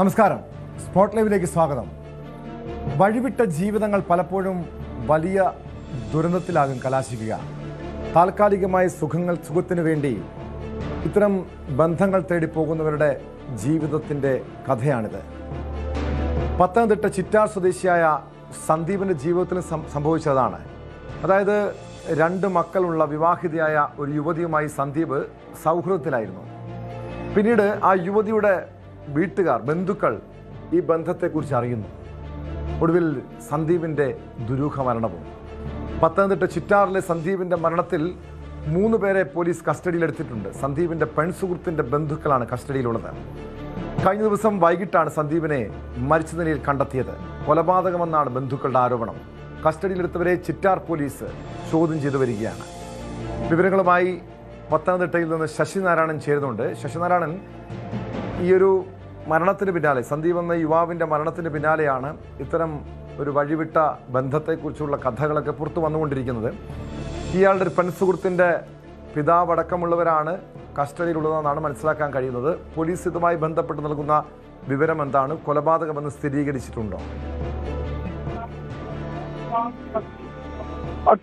നമസ്കാരം. സ്പോട്ട് ലൈവിലേക്ക് സ്വാഗതം. വഴിവിട്ട ജീവിതങ്ങൾ പലപ്പോഴും വലിയ ദുരന്തത്തിലാകും കലാശിക്കുക. താൽക്കാലികമായ സുഖത്തിനു വേണ്ടി ഇത്തരം ബന്ധങ്ങൾ തേടി പോകുന്നവരുടെ ജീവിതത്തിൻ്റെ കഥയാണിത്. പത്തനംതിട്ട ചിറ്റാർ സ്വദേശിയായ സന്ദീപിൻ്റെ ജീവിതത്തിൽ സംഭവിച്ചതാണ്. അതായത് 2 മക്കളുള്ള വിവാഹിതയായ ഒരു യുവതിയുമായി സന്ദീപ് സൗഹൃദത്തിലായിരുന്നു. പിന്നീട് ആ യുവതിയുടെ വീട്ടുകാർ, ബന്ധുക്കൾ ഈ ബന്ധത്തെക്കുറിച്ച് അറിയുന്നു. ഒടുവിൽ സന്ദീപിൻ്റെ ദുരൂഹ മരണവും. പത്തനംതിട്ട ചിറ്റാറിലെ സന്ദീപിൻ്റെ മരണത്തിൽ 3 പേരെ പോലീസ് കസ്റ്റഡിയിലെടുത്തിട്ടുണ്ട്. സന്ദീപിൻ്റെ പെൺസുഹൃത്തിൻ്റെ ബന്ധുക്കളാണ് കസ്റ്റഡിയിലുള്ളത്. കഴിഞ്ഞ ദിവസം വൈകിട്ടാണ് സന്ദീപിനെ മരിച്ച നിലയിൽ കണ്ടെത്തിയത്. കൊലപാതകമെന്നാണ് ബന്ധുക്കളുടെ ആരോപണം. കസ്റ്റഡിയിലെടുത്തവരെ ചിറ്റാർ പോലീസ് ചോദ്യം ചെയ്തു വരികയാണ്. വിവരങ്ങളുമായി പത്തനംതിട്ടയിൽ നിന്ന് ശശിനാരായണൻ ചേരുന്നുണ്ട്. ശശിനാരായണൻ, ഈ ഒരു മരണത്തിന് പിന്നാലെ, സന്ദീപ് എന്ന യുവാവിൻ്റെ മരണത്തിന് പിന്നാലെയാണ് ഇത്തരം ഒരു വഴിവിട്ട ബന്ധത്തെക്കുറിച്ചുള്ള കഥകളൊക്കെ പുറത്തു വന്നുകൊണ്ടിരിക്കുന്നത്. ഇയാളുടെ ഒരു പെൺസുഹൃത്തിൻ്റെ പിതാവടക്കമുള്ളവരാണ് കസ്റ്റഡിയിലുള്ളതെന്നാണ് മനസ്സിലാക്കാൻ കഴിയുന്നത്. പോലീസ് ഇതുമായി ബന്ധപ്പെട്ട് നൽകുന്ന വിവരം എന്താണ്? കൊലപാതകമെന്ന് സ്ഥിരീകരിച്ചിട്ടുണ്ടോ?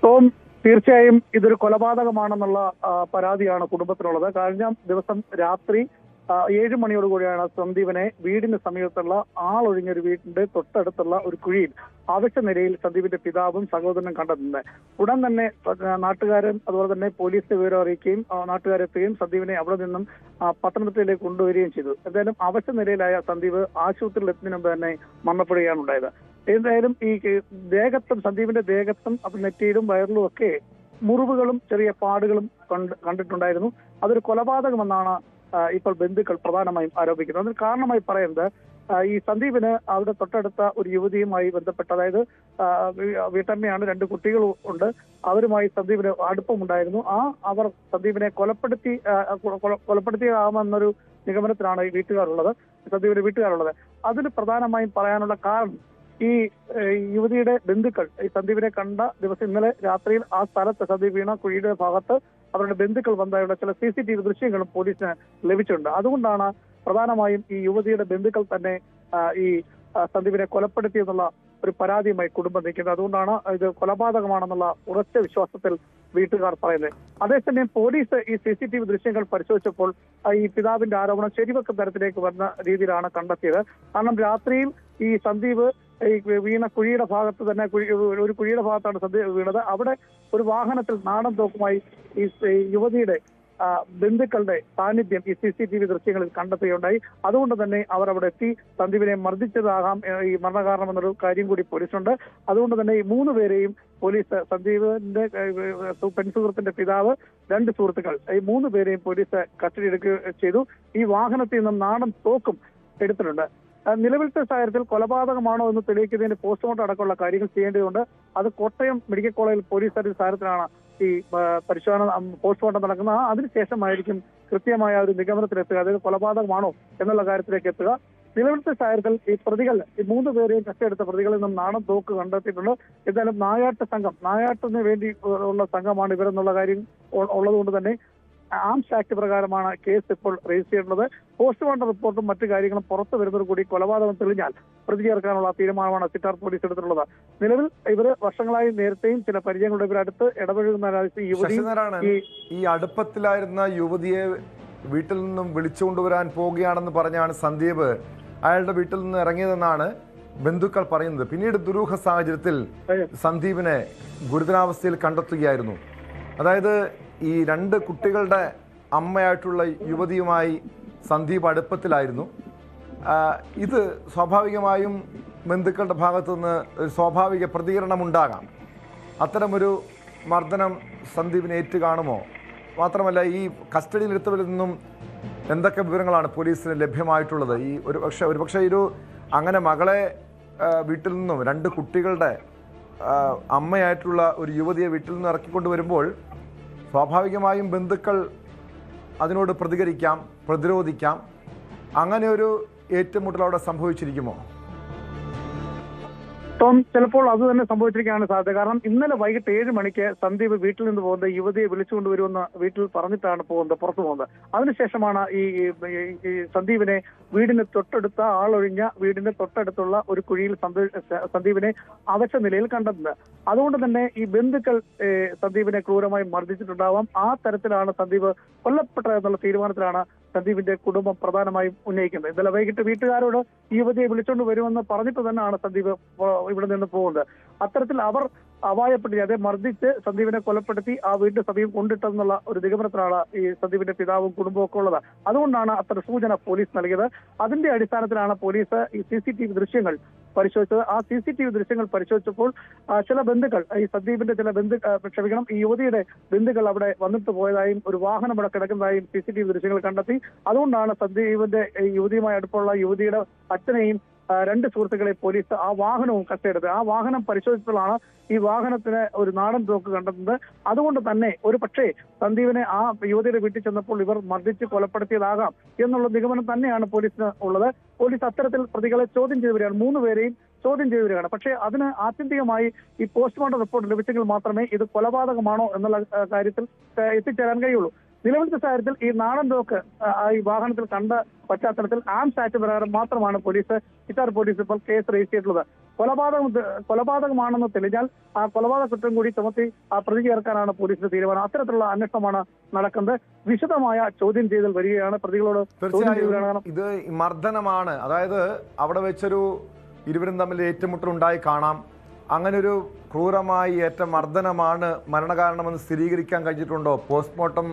ടോം, തീർച്ചയായും ഇതൊരു കൊലപാതകമാണെന്നുള്ള പരാതിയാണ് കുടുംബത്തിനുള്ളത്. കഴിഞ്ഞ ദിവസം രാത്രി 7 മണിയോടുകൂടിയാണ് സന്ദീപിനെ വീടിന് സമീപത്തുള്ള ആളൊഴിഞ്ഞൊരു വീടിന്റെ തൊട്ടടുത്തുള്ള ഒരു കുഴിയിൽ അവശ്യ നിലയിൽ സന്ദീപിന്റെ പിതാവും സഹോദരനും കണ്ടെത്തുന്നത്. ഉടൻ തന്നെ നാട്ടുകാരൻ അതുപോലെ തന്നെ പോലീസിന് വിവരം അറിയിക്കുകയും നാട്ടുകാരെത്തുകയും സന്ദീപിനെ അവിടെ നിന്നും പത്തനംതിട്ടയിലേക്ക് കൊണ്ടുവരികയും ചെയ്തു. എന്തായാലും അവശ്യ നിലയിലായ സന്ദീപ് ആശുപത്രിയിൽ എത്തുന്നതിന് മുമ്പ് തന്നെ മരണപ്പെടുകയാണ് ഉണ്ടായത്. എന്തായാലും ഈ ദേഹത്തും, സന്ദീപിന്റെ ദേഹത്തും നെറ്റിയിലും വയറിലും ഒക്കെ മുറിവുകളും ചെറിയ പാടുകളും കണ്ടിട്ടുണ്ടായിരുന്നു. അതൊരു കൊലപാതകമെന്നാണ് ഇപ്പോൾ ബന്ധുക്കൾ പ്രധാനമായും ആരോപിക്കുന്നത്. അതിന് കാരണമായി പറയുന്നത്, ഈ സന്ദീപിന് അവിടെ തൊട്ടടുത്ത ഒരു യുവതിയുമായി ബന്ധപ്പെട്ട്, അതായത് വീട്ടമ്മയാണ്, 2 കുട്ടികളും ഉണ്ട്, അവരുമായി സന്ദീപിന് അടുപ്പമുണ്ടായിരുന്നു. അവർ സന്ദീപിനെ കൊലപ്പെടുത്തിയാമെന്നൊരു നിഗമനത്തിലാണ് ഈ വീട്ടുകാരുള്ളത്, സന്ദീപിന്റെ വീട്ടുകാരുള്ളത്. അതിന് പ്രധാനമായും പറയാനുള്ള കാരണം, ഈ യുവതിയുടെ ബന്ധുക്കൾ ഈ സന്ദീപിനെ കണ്ട ദിവസം ഇന്നലെ രാത്രിയിൽ ആ സ്ഥലത്ത്, സന്ദീപ് വീണ കുഴിയുടെ ഭാഗത്ത് അവരുടെ ബന്ധുക്കൾ വന്നതായുള്ള ചില CCTV ദൃശ്യങ്ങളും പോലീസിന് ലഭിച്ചിട്ടുണ്ട്. അതുകൊണ്ടാണ് പ്രധാനമായും ഈ യുവതിയുടെ ബന്ധുക്കൾ തന്നെ ഈ സന്ദീപിനെ കൊലപ്പെടുത്തിയെന്നുള്ള ഒരു പരാതിയുമായി കുടുംബം നിൽക്കുന്നത്. അതുകൊണ്ടാണ് ഇത് കൊലപാതകമാണെന്നുള്ള ഉറച്ച വിശ്വാസത്തിൽ വീട്ടുകാർ പറയുന്നത്. അതേസമയം പോലീസ് ഈ CCTV ദൃശ്യങ്ങൾ പരിശോധിച്ചപ്പോൾ ഈ പിതാവിന്റെ ആരോപണം ശരിവെക്കുന്ന തരത്തിലേക്ക് വരുന്ന രീതിയിലാണ് കണ്ടെത്തിയത്. കാരണം രാത്രിയിൽ ഈ സന്ദീപ് ഈ വീണ കുഴിയുടെ ഭാഗത്ത് തന്നെ, ഒരു കുഴിയുടെ ഭാഗത്താണ് സന്ദീപ് വീണത്. അവിടെ ഒരു വാഹനത്തിൽ നാടൻ തോക്കുമായി ഈ യുവതിയുടെ ബന്ധുക്കളുടെ സാന്നിധ്യം ഈ CCTV ദൃശ്യങ്ങളിൽ കണ്ടെത്തുകയുണ്ടായി. അതുകൊണ്ട് തന്നെ അവർ അവിടെ എത്തി സന്ദീപിനെ മർദ്ദിച്ചതാകാം ഈ മരണകാരണമെന്നൊരു കാര്യം കൂടി പോലീസുണ്ട്. അതുകൊണ്ട് തന്നെ ഈ 3 പേരെയും പോലീസ്, സന്ദീപിന്റെ പെൺസുഹൃത്തിന്റെ പിതാവ്, 2 സുഹൃത്തുക്കൾ, ഈ 3 പേരെയും പോലീസ് കസ്റ്റഡി എടുക്കുകയും ചെയ്തു. ഈ വാഹനത്തിൽ നിന്നും നാടൻ തോക്കും എടുത്തിട്ടുണ്ട്. നിലവിലത്തെ സാഹചര്യത്തിൽ കൊലപാതകമാണോ എന്ന് തെളിയിക്കുന്നതിന് പോസ്റ്റ്മോർട്ടം അടക്കമുള്ള കാര്യങ്ങൾ ചെയ്യേണ്ടതുണ്ട്. അത് കോട്ടയം മെഡിക്കൽ കോളേജിൽ പോലീസ് സാഹചര്യത്തിലാണ് ഈ പരിശോധന, പോസ്റ്റ്മോർട്ടം നടക്കുന്നത്. അതിനുശേഷമായിരിക്കും കൃത്യമായ ഒരു നിഗമനത്തിലെത്തുക, അതായത് കൊലപാതകമാണോ എന്നുള്ള കാര്യത്തിലേക്ക് എത്തുക. നിലവിലത്തെ സാഹചര്യത്തിൽ ഈ പ്രതികൾ, ഈ 3 പേരെയും കസ്റ്റഡിയെടുത്ത പ്രതികളിൽ നിന്നും നാടൻ തോക്ക് കണ്ടെത്തിയിട്ടുണ്ട്. എന്തായാലും നായാട്ടിന് വേണ്ടി ഉള്ള സംഘമാണ് ഇവരെന്നുള്ള കാര്യം ഉള്ളതുകൊണ്ട് തന്നെ ആംസ് ആക്ട് പ്രകാരമാണ് കേസ് ഇപ്പോൾ രജിസ്റ്റർ ചെയ്തിട്ടുള്ളത്. പോസ്റ്റ്മോർട്ടം റിപ്പോർട്ടും മറ്റു കാര്യങ്ങളും പുറത്തു വരുന്നതോടു കൂടി കൊലപാതകം തെളിഞ്ഞാൽ പ്രതി ചേർക്കാനുള്ള തീരുമാനമാണ് ചിറ്റാർ പോലീസ് എടുത്തിട്ടുള്ളത്. നിലവിൽ ഇവര് വർഷങ്ങളായി നേരത്തെയും ചില പരിചയങ്ങളുടെ ഇവരടുത്ത് ഇടപഴകുന്ന ഈ അടുപ്പത്തിലായിരുന്ന യുവതിയെ വീട്ടിൽ നിന്നും വിളിച്ചുകൊണ്ടുവരാൻ പോവുകയാണെന്ന് പറഞ്ഞാണ് സന്ദീപ് അയാളുടെ വീട്ടിൽ നിന്ന് ഇറങ്ങിയതെന്നാണ് ബന്ധുക്കൾ പറയുന്നത്. പിന്നീട് ദുരൂഹ സാഹചര്യത്തിൽ സന്ദീപിനെ ഗുരുതരാവസ്ഥയിൽ കണ്ടെത്തുകയായിരുന്നു. അതായത് ഈ 2 കുട്ടികളുടെ അമ്മയായിട്ടുള്ള യുവതിയുമായി സന്ദീപ് അടുപ്പത്തിലായിരുന്നു. ഇത് സ്വാഭാവികമായും ബന്ധുക്കളുടെ ഭാഗത്തു നിന്ന് ഒരു സ്വാഭാവിക പ്രതികരണമുണ്ടാകാം. അത്തരമൊരു മർദ്ദനം സന്ദീപിനെ ഏറ്റുകാണുമോ? മാത്രമല്ല, ഈ കസ്റ്റഡിയിലെടുത്തവരിൽ നിന്നും എന്തൊക്കെ വിവരങ്ങളാണ് പോലീസിന് ലഭ്യമായിട്ടുള്ളത്? ഈ ഒരുപക്ഷെ അങ്ങനെ മകളെ വീട്ടിൽ നിന്നും, 2 കുട്ടികളുടെ അമ്മയായിട്ടുള്ള ഒരു യുവതിയെ വീട്ടിൽ നിന്ന് ഇറക്കിക്കൊണ്ടുവരുമ്പോൾ സ്വാഭാവികമായും ബന്ധുക്കൾ അതിനോട് പ്രതികരിക്കാം, പ്രതിരോധിക്കാം. അങ്ങനെ ഒരു ഏറ്റുമുട്ടൽ അവിടെ സംഭവിച്ചിരിക്കുമോ? ടോം, ചിലപ്പോൾ അത് തന്നെ സംഭവിച്ചിരിക്കാനാണ് സാധ്യത. കാരണം ഇന്നലെ വൈകിട്ട് 7 മണിക്ക് സന്ദീപ് വീട്ടിൽ നിന്ന് പോകുന്നത് യുവതിയെ വിളിച്ചുകൊണ്ടുവരുമെന്ന് വീട്ടിൽ പറഞ്ഞിട്ടാണ് പുറത്തു പോകുന്നത്. അതിനുശേഷമാണ് ഈ സന്ദീപിനെ വീടിന് തൊട്ടടുത്ത ആളൊഴിഞ്ഞ വീടിന്റെ തൊട്ടടുത്തുള്ള ഒരു കുഴിയിൽ സന്ദീപിനെ അവശ നിലയിൽ കണ്ടെത്തുന്നത്. അതുകൊണ്ട് തന്നെ ഈ ബന്ധുക്കൾ സന്ദീപിനെ ക്രൂരമായി മർദ്ദിച്ചിട്ടുണ്ടാവാം. ആ തരത്തിലാണ് സന്ദീപ് കൊല്ലപ്പെട്ടത് എന്നുള്ള തീരുമാനത്തിലാണ് സന്ദീപിന്റെ കുടുംബം പ്രധാനമായും ഉന്നയിക്കുന്നത്. ഇന്നലെ വൈകിട്ട് വീട്ടുകാരോട് ഈ യുവതിയെ വിളിച്ചുകൊണ്ട് വരുമെന്ന് പറഞ്ഞിട്ട് തന്നെയാണ് സന്ദീപ് ഇവിടെ നിന്ന് പോകുന്നത്. അത്തരത്തിൽ അവർ അപായപ്പെടുത്തി, അതേ മർദ്ദിച്ച് സന്ദീപിനെ കൊലപ്പെടുത്തി ആ വീടിന് സമീപം കൊണ്ടിട്ടെന്നുള്ള ഒരു നിഗമനത്തിലാണ് ഈ സന്ദീപിന്റെ പിതാവും കുടുംബവും ഒക്കെ ഉള്ളത്. അതുകൊണ്ടാണ് അത്തരം സൂചന പോലീസ് നൽകിയത്. അതിന്റെ അടിസ്ഥാനത്തിലാണ് പോലീസ് ഈ CCTV ദൃശ്യങ്ങൾ പരിശോധിച്ചത്. ആ CCTV ദൃശ്യങ്ങൾ പരിശോധിച്ചപ്പോൾ ചില ബന്ധുക്കൾ, ഈ സന്ദീപിന്റെ ചില ഈ യുവതിയുടെ ബന്ധുക്കൾ അവിടെ വന്നിട്ട് പോയതായും ഒരു വാഹനം അവിടെ കിടക്കുന്നതായും CCTV ദൃശ്യങ്ങൾ കണ്ടെത്തി. അതുകൊണ്ടാണ് സന്ദീപിന്റെ യുവതിയുമായി അടുപ്പമുള്ള യുവതിയുടെ അച്ഛനെയും 2 സുഹൃത്തുക്കളെ പോലീസ് ആ വാഹനവും കസ്റ്റഡിയെടുത്തത്. ആ വാഹനം പരിശോധിച്ചപ്പോഴാണ് ഈ വാഹനത്തിന് ഒരു നാടൻ തോക്ക് കണ്ടെത്തുന്നത്. അതുകൊണ്ട് തന്നെ ഒരു പക്ഷേ സന്ദീപിനെ ആ യുവതിയുടെ വീട്ടിൽ ചെന്നപ്പോൾ ഇവർ മർദ്ദിച്ച് കൊലപ്പെടുത്തിയതാകാം എന്നുള്ള നിഗമനം തന്നെയാണ് പോലീസിന് ഉള്ളത്. പോലീസ് അത്തരത്തിൽ പ്രതികളെ ചോദ്യം ചെയ്തു വരികയാണ്, 3 പേരെയും ചോദ്യം ചെയ്തു വരികയാണ്. പക്ഷേ അതിന് ആത്യന്തികമായി ഈ പോസ്റ്റ്മോർട്ടം റിപ്പോർട്ട് ലഭിച്ചെങ്കിൽ മാത്രമേ ഇത് കൊലപാതകമാണോ എന്നുള്ള കാര്യത്തിൽ എത്തിച്ചേരാൻ കഴിയുള്ളൂ. നിലവിലത്തെ സാഹചര്യത്തിൽ ഈ നാടൻ തോക്ക് ഈ വാഹനത്തിൽ കണ്ട പശ്ചാത്തലത്തിൽ ആംസ് ആക്ട് പ്രകാരം മാത്രമാണ് ചിറ്റാർ പോലീസ് ഇപ്പോൾ കേസ് രജിസ്റ്റർ ചെയ്തിട്ടുള്ളത്. കൊലപാതകമാണെന്ന് തെളിഞ്ഞാൽ ആ കൊലപാതക കുറ്റം കൂടി ചുമത്തി പ്രതി ചേർക്കാനാണ് പോലീസിന്റെ തീരുമാനം. അത്തരത്തിലുള്ള അന്വേഷണമാണ് നടക്കുന്നത്. വിശദമായ ചോദ്യം ചെയ്തൽ വരികയാണ്. പ്രതികളോട് തീർച്ചയായും ഇത് മർദ്ദനമാണ്, അതായത് അവിടെ വെച്ചൊരു ഇരുവരും തമ്മിൽ ഏറ്റുമുട്ടലുണ്ടായി കാണാം. അങ്ങനൊരു ക്രൂരമായി ഏറ്റ മർദ്ദനമാണ് മരണകാരണമെന്ന് സ്ഥിരീകരിക്കാൻ കഴിഞ്ഞിട്ടുണ്ടോ? പോസ്റ്റ്മോർട്ടം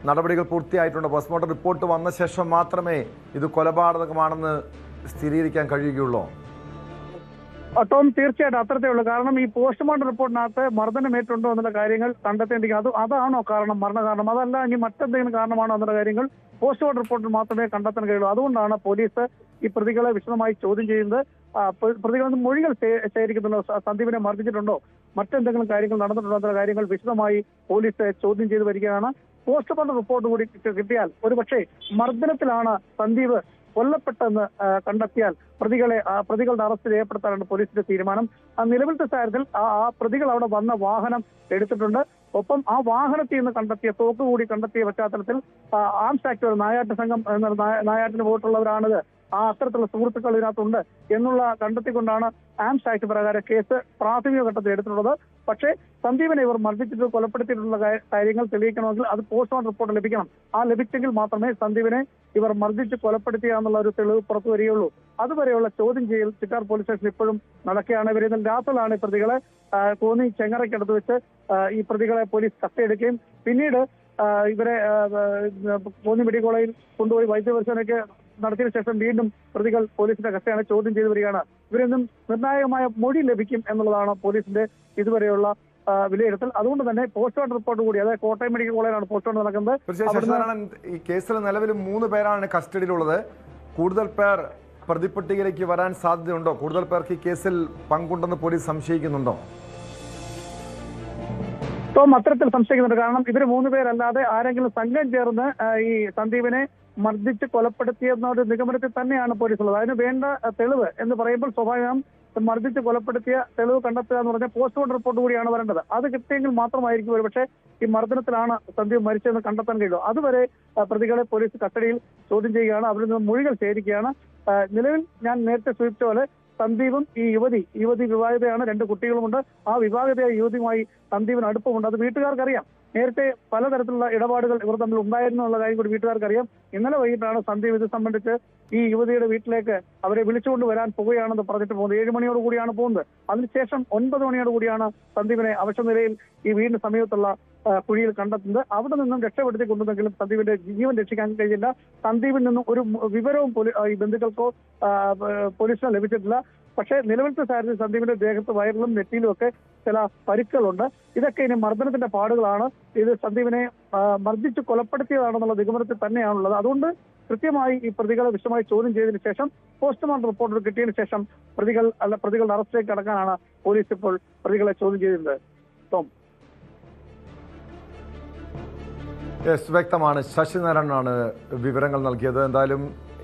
നടപടികൾ പൂർത്തിയായിട്ടുണ്ടോ? പോസ്റ്റ്മോർട്ടം റിപ്പോർട്ട് വന്ന ശേഷം മാത്രമേ ഇത് കൊലപാതകമാണെന്ന് സ്ഥിരീകരിക്കാൻ കഴിയുകയുള്ളൂ. ടോം, തീർച്ചയായിട്ടും അത്തരത്തിലുള്ളൂ. കാരണം ഈ പോസ്റ്റ്മോർട്ടം റിപ്പോർട്ടിനകത്ത് മർദ്ദനമേറ്റുണ്ടോ എന്നുള്ള കാര്യങ്ങൾ കണ്ടെത്തേണ്ടിയിരിക്കും. അതാണോ മരണകാരണം, അതല്ല ഇനി മറ്റെന്തെങ്കിലും കാരണമാണോ എന്നുള്ള കാര്യങ്ങൾ പോസ്റ്റ്മോർട്ടം റിപ്പോർട്ടിൽ മാത്രമേ കണ്ടെത്താൻ കഴിയുള്ളൂ. അതുകൊണ്ടാണ് പോലീസ് ഈ പ്രതികളെ വിശദമായി ചോദ്യം ചെയ്യുന്നത്. പ്രതികളിൽ നിന്ന് മൊഴികൾ ശേഖരിക്കുന്നുണ്ടോ, സന്ദീപിനെ മർദ്ദിച്ചിട്ടുണ്ടോ, മറ്റെന്തെങ്കിലും കാര്യങ്ങൾ നടന്നിട്ടുണ്ടോ എന്നുള്ള കാര്യങ്ങൾ വിശദമായി പോലീസ് ചോദ്യം ചെയ്ത് വരികയാണ്. പോസ്റ്റ്മോർട്ടം റിപ്പോർട്ട് കൂടി കിട്ടിയാൽ ഒരുപക്ഷെ മർദ്ദനത്തിലാണ് സന്ദീപ് കൊല്ലപ്പെട്ടെന്ന് കണ്ടെത്തിയാൽ പ്രതികളുടെ അറസ്റ്റ് രേഖപ്പെടുത്താനാണ് പോലീസിന്റെ തീരുമാനം. നിലവിലത്തെ സാഹചര്യത്തിൽ ആ പ്രതികൾ അവിടെ വന്ന വാഹനം എടുത്തിട്ടുണ്ട്. ഒപ്പം ആ വാഹനത്തിൽ നിന്ന് കണ്ടെത്തിയ തോക്ക് കൂടി കണ്ടെത്തിയ പശ്ചാത്തലത്തിൽ ആംസ് ആക്ട് നായാട്ട് സംഘം നായാട്ടിന് പോയിട്ടുള്ളവരാണിത്, അത്തരത്തിലുള്ള സുഹൃത്തുക്കൾ ഇതിനകത്തുണ്ട് എന്നുള്ള കണ്ടെത്തിക്കൊണ്ടാണ് ആംസ് ആക്ട് പ്രകാരം കേസ് പ്രാഥമിക ഘട്ടത്തിൽ എടുത്തിട്ടുള്ളത്. പക്ഷേ സന്ദീപിനെ ഇവർ മർദ്ദിച്ചിട്ട് കൊലപ്പെടുത്തിയിട്ടുള്ള കാര്യങ്ങൾ തെളിയിക്കണമെങ്കിൽ അത് പോസ്റ്റ്മോർട്ടം റിപ്പോർട്ട് ലഭിക്കണം. ലഭിച്ചെങ്കിൽ മാത്രമേ സന്ദീപിനെ ഇവർ മർദ്ദിച്ച് കൊലപ്പെടുത്തിയ എന്നുള്ള ഒരു തെളിവ് പുറത്തു വരികയുള്ളൂ. അതുവരെയുള്ള ചോദ്യം ചെയ്യൽ ചിറ്റാർ പോലീസ് സ്റ്റേഷൻ ഇപ്പോഴും നടക്കുകയാണ്. ഇവരിൽ രാത്രിയിലാണ് പ്രതികളെ കോന്നി ചെങ്ങറയ്ക്കടുത്ത് വെച്ച് ഈ പ്രതികളെ പോലീസ് കസ്റ്റഡിയെടുക്കുകയും പിന്നീട് ഇവരെ കോന്നി മെഡിക്കൽ കോളേജിൽ കൊണ്ടുപോയി വൈദ്യപരിശോധനയ്ക്ക് നടത്തിയ ശേഷം വീണ്ടും പ്രതികൾ പോലീസിന്റെ കസ്റ്റഡിയാണ് ചോദ്യം ചെയ്തു വരികയാണ്. ഇവരെന്നും നിർണായകമായ മൊഴി ലഭിക്കും എന്നുള്ളതാണ് പോലീസിന്റെ ഇതുവരെയുള്ള വിലയിരുത്തൽ. അതുകൊണ്ട് തന്നെ പോസ്റ്റ്മോർട്ടം റിപ്പോർട്ട് കൂടി, അതായത് കോട്ടയം മെഡിക്കൽ കോളേജിലാണ് പോസ്റ്റ്മോർട്ടം നടക്കുന്നത്. ഈ കേസിൽ നിലവിൽ 3 പേരാണ് കസ്റ്റഡിയിലുള്ളത്. കൂടുതൽ പേർ പ്രതിപട്ടികയിലേക്ക് വരാൻ സാധ്യതയുണ്ടോ? കൂടുതൽ പേർക്ക് ഈ കേസിൽ പങ്കുണ്ടെന്ന് പോലീസ് സംശയിക്കുന്നുണ്ടോ? അത്തരത്തിൽ സംശയിക്കുന്നുണ്ട്. കാരണം ഇവർ 3 പേരല്ലാതെ ആരെങ്കിലും സംഘം ചേർന്ന് ഈ സന്ദീപിനെ മർദ്ദിച്ച് കൊലപ്പെടുത്തിയെന്ന ഒരു നിഗമനത്തിൽ തന്നെയാണ് പോലീസ് ഉള്ളത്. അതിന് വേണ്ട തെളിവ് എന്ന് പറയുമ്പോൾ സ്വാഭാവികം മർദ്ദിച്ച് കൊലപ്പെടുത്തിയ തെളിവ് കണ്ടെത്തുക എന്ന് പറഞ്ഞാൽ പോസ്റ്റ്മോർട്ടം റിപ്പോർട്ട് കൂടിയാണ് വരേണ്ടത്. അത് കിട്ടിയെങ്കിൽ മാത്രമായിരിക്കും ഒരുപക്ഷെ ഈ മർദ്ദനത്തിലാണ് സന്ദീപ് മരിച്ചതെന്ന് കണ്ടെത്താൻ കഴിയുള്ളൂ. അതുവരെ പ്രതികളെ പോലീസ് കസ്റ്റഡിയിൽ ചോദ്യം ചെയ്യുകയാണ്, അവരിൽ നിന്ന് മൊഴികൾ ശേഖരിക്കുകയാണ്. നിലവിൽ ഞാൻ നേരത്തെ സൂചിപ്പിച്ച പോലെ സന്ദീപും ഈ യുവതി വിവാഹിതയാണ്, 2 കുട്ടികളുമുണ്ട്. ആ വിവാഹിതയായ യുവതിയുമായി സന്ദീപിന് അടുപ്പമുണ്ട്. അത് വീട്ടുകാർക്കറിയാം. നേരത്തെ പലതരത്തിലുള്ള ഇടപാടുകൾ ഇവർ തമ്മിൽ ഉണ്ടായിരുന്നു എന്നുള്ള കാര്യം കൂടി വീട്ടുകാർക്കറിയാം. ഇന്നലെ വൈകിട്ടാണ് സന്ദീപ് ഇത് സംബന്ധിച്ച് ഈ യുവതിയുടെ വീട്ടിലേക്ക് അവരെ വിളിച്ചുകൊണ്ട് വരാൻ പോവുകയാണെന്ന് പറഞ്ഞിട്ട് പോകുന്നത്. 7 മണിയോട് കൂടിയാണ് പോകുന്നത്. അതിനുശേഷം 9 മണിയോട് കൂടിയാണ് സന്ദീപിനെ അവശനിലയിൽ ഈ വീടിന് സമീപത്തുള്ള കുഴിയിൽ കണ്ടെത്തുന്നത്. അവിടെ നിന്നും രക്ഷപ്പെടുത്തി കൊണ്ടുവന്നെങ്കിലും സന്ദീപിന്റെ ജീവൻ രക്ഷിക്കാൻ കഴിഞ്ഞില്ല. സന്ദീപിൽ നിന്നും ഒരു വിവരവും ഈ ബന്ധുക്കൾക്കോ പോലീസിനോ ലഭിച്ചിട്ടില്ല. പക്ഷേ നിലവിലത്തെ സാഹചര്യത്തിൽ സന്ദീപിന്റെ ദേഹത്ത് വയറിലും നെറ്റിയിലും ഒക്കെ ചില പരിക്കുകളുണ്ട്. ഇതൊക്കെ ഇനി മർദ്ദനത്തിന്റെ പാടുകളാണ്. ഇത് സന്ദീപിനെ മർദ്ദിച്ച് കൊലപ്പെടുത്തിയതാണെന്നുള്ള നിഗമനത്തിൽ തന്നെയാണുള്ളത്. അതുകൊണ്ട് കൃത്യമായി ഈ പ്രതികളെ വിശദമായി ചോദ്യം ചെയ്തതിനു ശേഷം പോസ്റ്റ്മോർട്ടം റിപ്പോർട്ട് കിട്ടിയതിനു ശേഷം പ്രതികളുടെ അറസ്റ്റിലേക്ക് കടക്കാനാണ് പോലീസ് ഇപ്പോൾ പ്രതികളെ ചോദ്യം ചെയ്തിരുന്നത്. ടോം, വ്യക്തമാണ്. ശശിനാരായണനാണ് വിവരങ്ങൾ നൽകിയത്. എന്തായാലും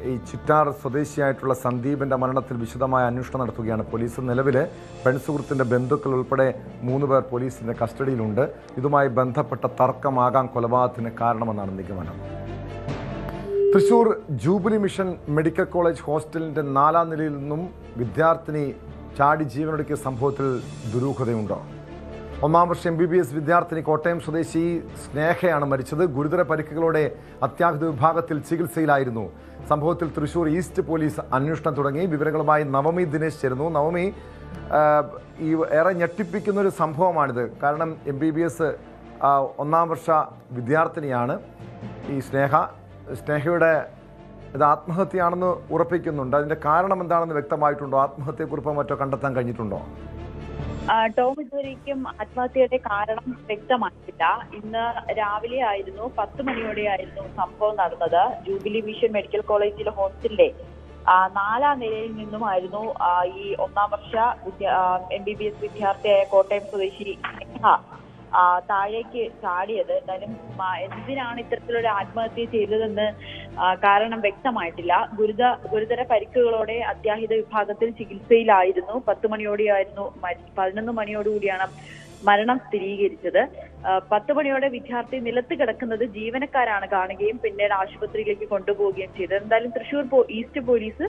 ഈ ചിറ്റാർ സ്വദേശിയായിട്ടുള്ള സന്ദീപിൻ്റെ മരണത്തിൽ വിശദമായ അന്വേഷണം നടത്തുകയാണ് പോലീസ്. നിലവിൽ പെൺസുഹൃത്തിൻ്റെ ബന്ധുക്കൾ ഉൾപ്പെടെ 3 പേർ പോലീസിൻ്റെ കസ്റ്റഡിയിലുണ്ട്. ഇതുമായി ബന്ധപ്പെട്ട തർക്കമാകാം കൊലപാതകത്തിന് കാരണമെന്നാണ് നിഗമനം. Thrissur jubilee mission medical college ഹോസ്റ്റലിൻ്റെ 4ാം നിലയിൽ നിന്നും വിദ്യാർത്ഥിനി ചാടി ജീവനൊടുക്കിയ സംഭവത്തിൽ ദുരൂഹതയുണ്ടോ? 1ാം വർഷ MBBS വിദ്യാർത്ഥിനി കോട്ടയം സ്വദേശി സ്നേഹയാണ് മരിച്ചത്. ഗുരുതര പരിക്കുകളോടെ അത്യാഹിത വിഭാഗത്തിൽ ചികിത്സയിലായിരുന്നു. സംഭവത്തിൽ തൃശൂർ ഈസ്റ്റ് പോലീസ് അന്വേഷണം തുടങ്ങി. വിവരങ്ങളുമായി നവമി ദിനേശ് ചേരുന്നു. നവമി, ഈ ഏറെ ഞെട്ടിപ്പിക്കുന്നൊരു സംഭവമാണിത്. കാരണം MBBS 1ാം വർഷ വിദ്യാർത്ഥിനിയാണ് ഈ സ്നേഹയുടെ ഇത് ആത്മഹത്യയാണെന്ന് ഉറപ്പിക്കുന്നുണ്ട്. അതിൻ്റെ കാരണം എന്താണെന്ന് വ്യക്തമായിട്ടുണ്ടോ? ആത്മഹത്യക്കുറിപ്പോ മറ്റോ കണ്ടെത്താൻ കഴിഞ്ഞിട്ടുണ്ടോ? ടോം, ഇതുവരേക്കും ആത്മഹത്യയുടെ കാരണം വ്യക്തമായിട്ടില്ല. ഇന്ന് രാവിലെ ആയിരുന്നു 10 മണിയോടെയായിരുന്നു സംഭവം നടന്നത്. ജൂബിലി മിഷൻ മെഡിക്കൽ കോളേജിലെ ഹോസ്റ്റലിലെ 4ാം നിലയിൽ നിന്നുമായിരുന്നു ഈ 1ാം വർഷ MBBS വിദ്യാർത്ഥിയായ കോട്ടയം സ്വദേശി സ്നേഹ താഴേക്ക് ചാടിയത്. എന്തായാലും എന്തിനാണ് ഇത്തരത്തിലൊരു ആത്മഹത്യ ചെയ്തതെന്ന് കാരണം വ്യക്തമായിട്ടില്ല. ഗുരുതര പരിക്കുകളോടെ അത്യാഹിത വിഭാഗത്തിൽ ചികിത്സയിലായിരുന്നു. 10 മണിയോടെയായിരുന്നു 11 മണിയോടുകൂടിയാണ് മരണം സ്ഥിരീകരിച്ചത്. 10 മണിയോടെ വിദ്യാർത്ഥി നിലത്ത് കിടക്കുന്നത് ജീവനക്കാരാണ് കാണുകയും പിന്നീട് ആശുപത്രിയിലേക്ക് കൊണ്ടുപോവുകയും ചെയ്തത്. എന്തായാലും തൃശൂർ ഈസ്റ്റ് പോലീസ്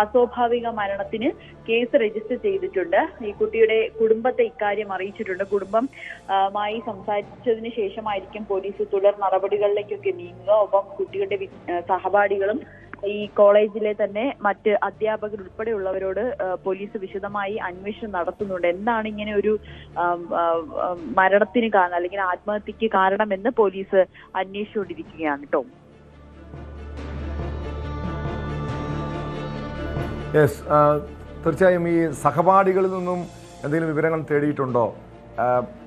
അസ്വാഭാവിക മരണത്തിന് കേസ് രജിസ്റ്റർ ചെയ്തിട്ടുണ്ട്. ഈ കുട്ടിയുടെ കുടുംബത്തെ ഇക്കാര്യം അറിയിച്ചിട്ടുണ്ട്. കുടുംബമായി സംസാരിച്ചതിന് ശേഷമായിരിക്കും പോലീസ് തുടർ നടപടികളിലേക്കൊക്കെ നീങ്ങുക. ഒപ്പം കുട്ടിയുടെ സഹപാഠികളും ഈ കോളേജിലെ തന്നെ മറ്റ് അധ്യാപകർ ഉൾപ്പെടെയുള്ളവരോട് പോലീസ് വിശദമായി അന്വേഷണം നടത്തുന്നുണ്ട്. എന്താണ് ഇങ്ങനെ ഒരു മരണത്തിന് കാരണം അല്ലെങ്കിൽ ആത്മഹത്യക്ക് കാരണമെന്ന് പോലീസ് അന്വേഷിച്ചുകൊണ്ടിരിക്കുകയാണ് കേട്ടോ. യെസ്, തീർച്ചയായും ഈ സഹപാഠികളിൽ നിന്നും എന്തെങ്കിലും വിവരങ്ങൾ തേടിയിട്ടുണ്ടോ?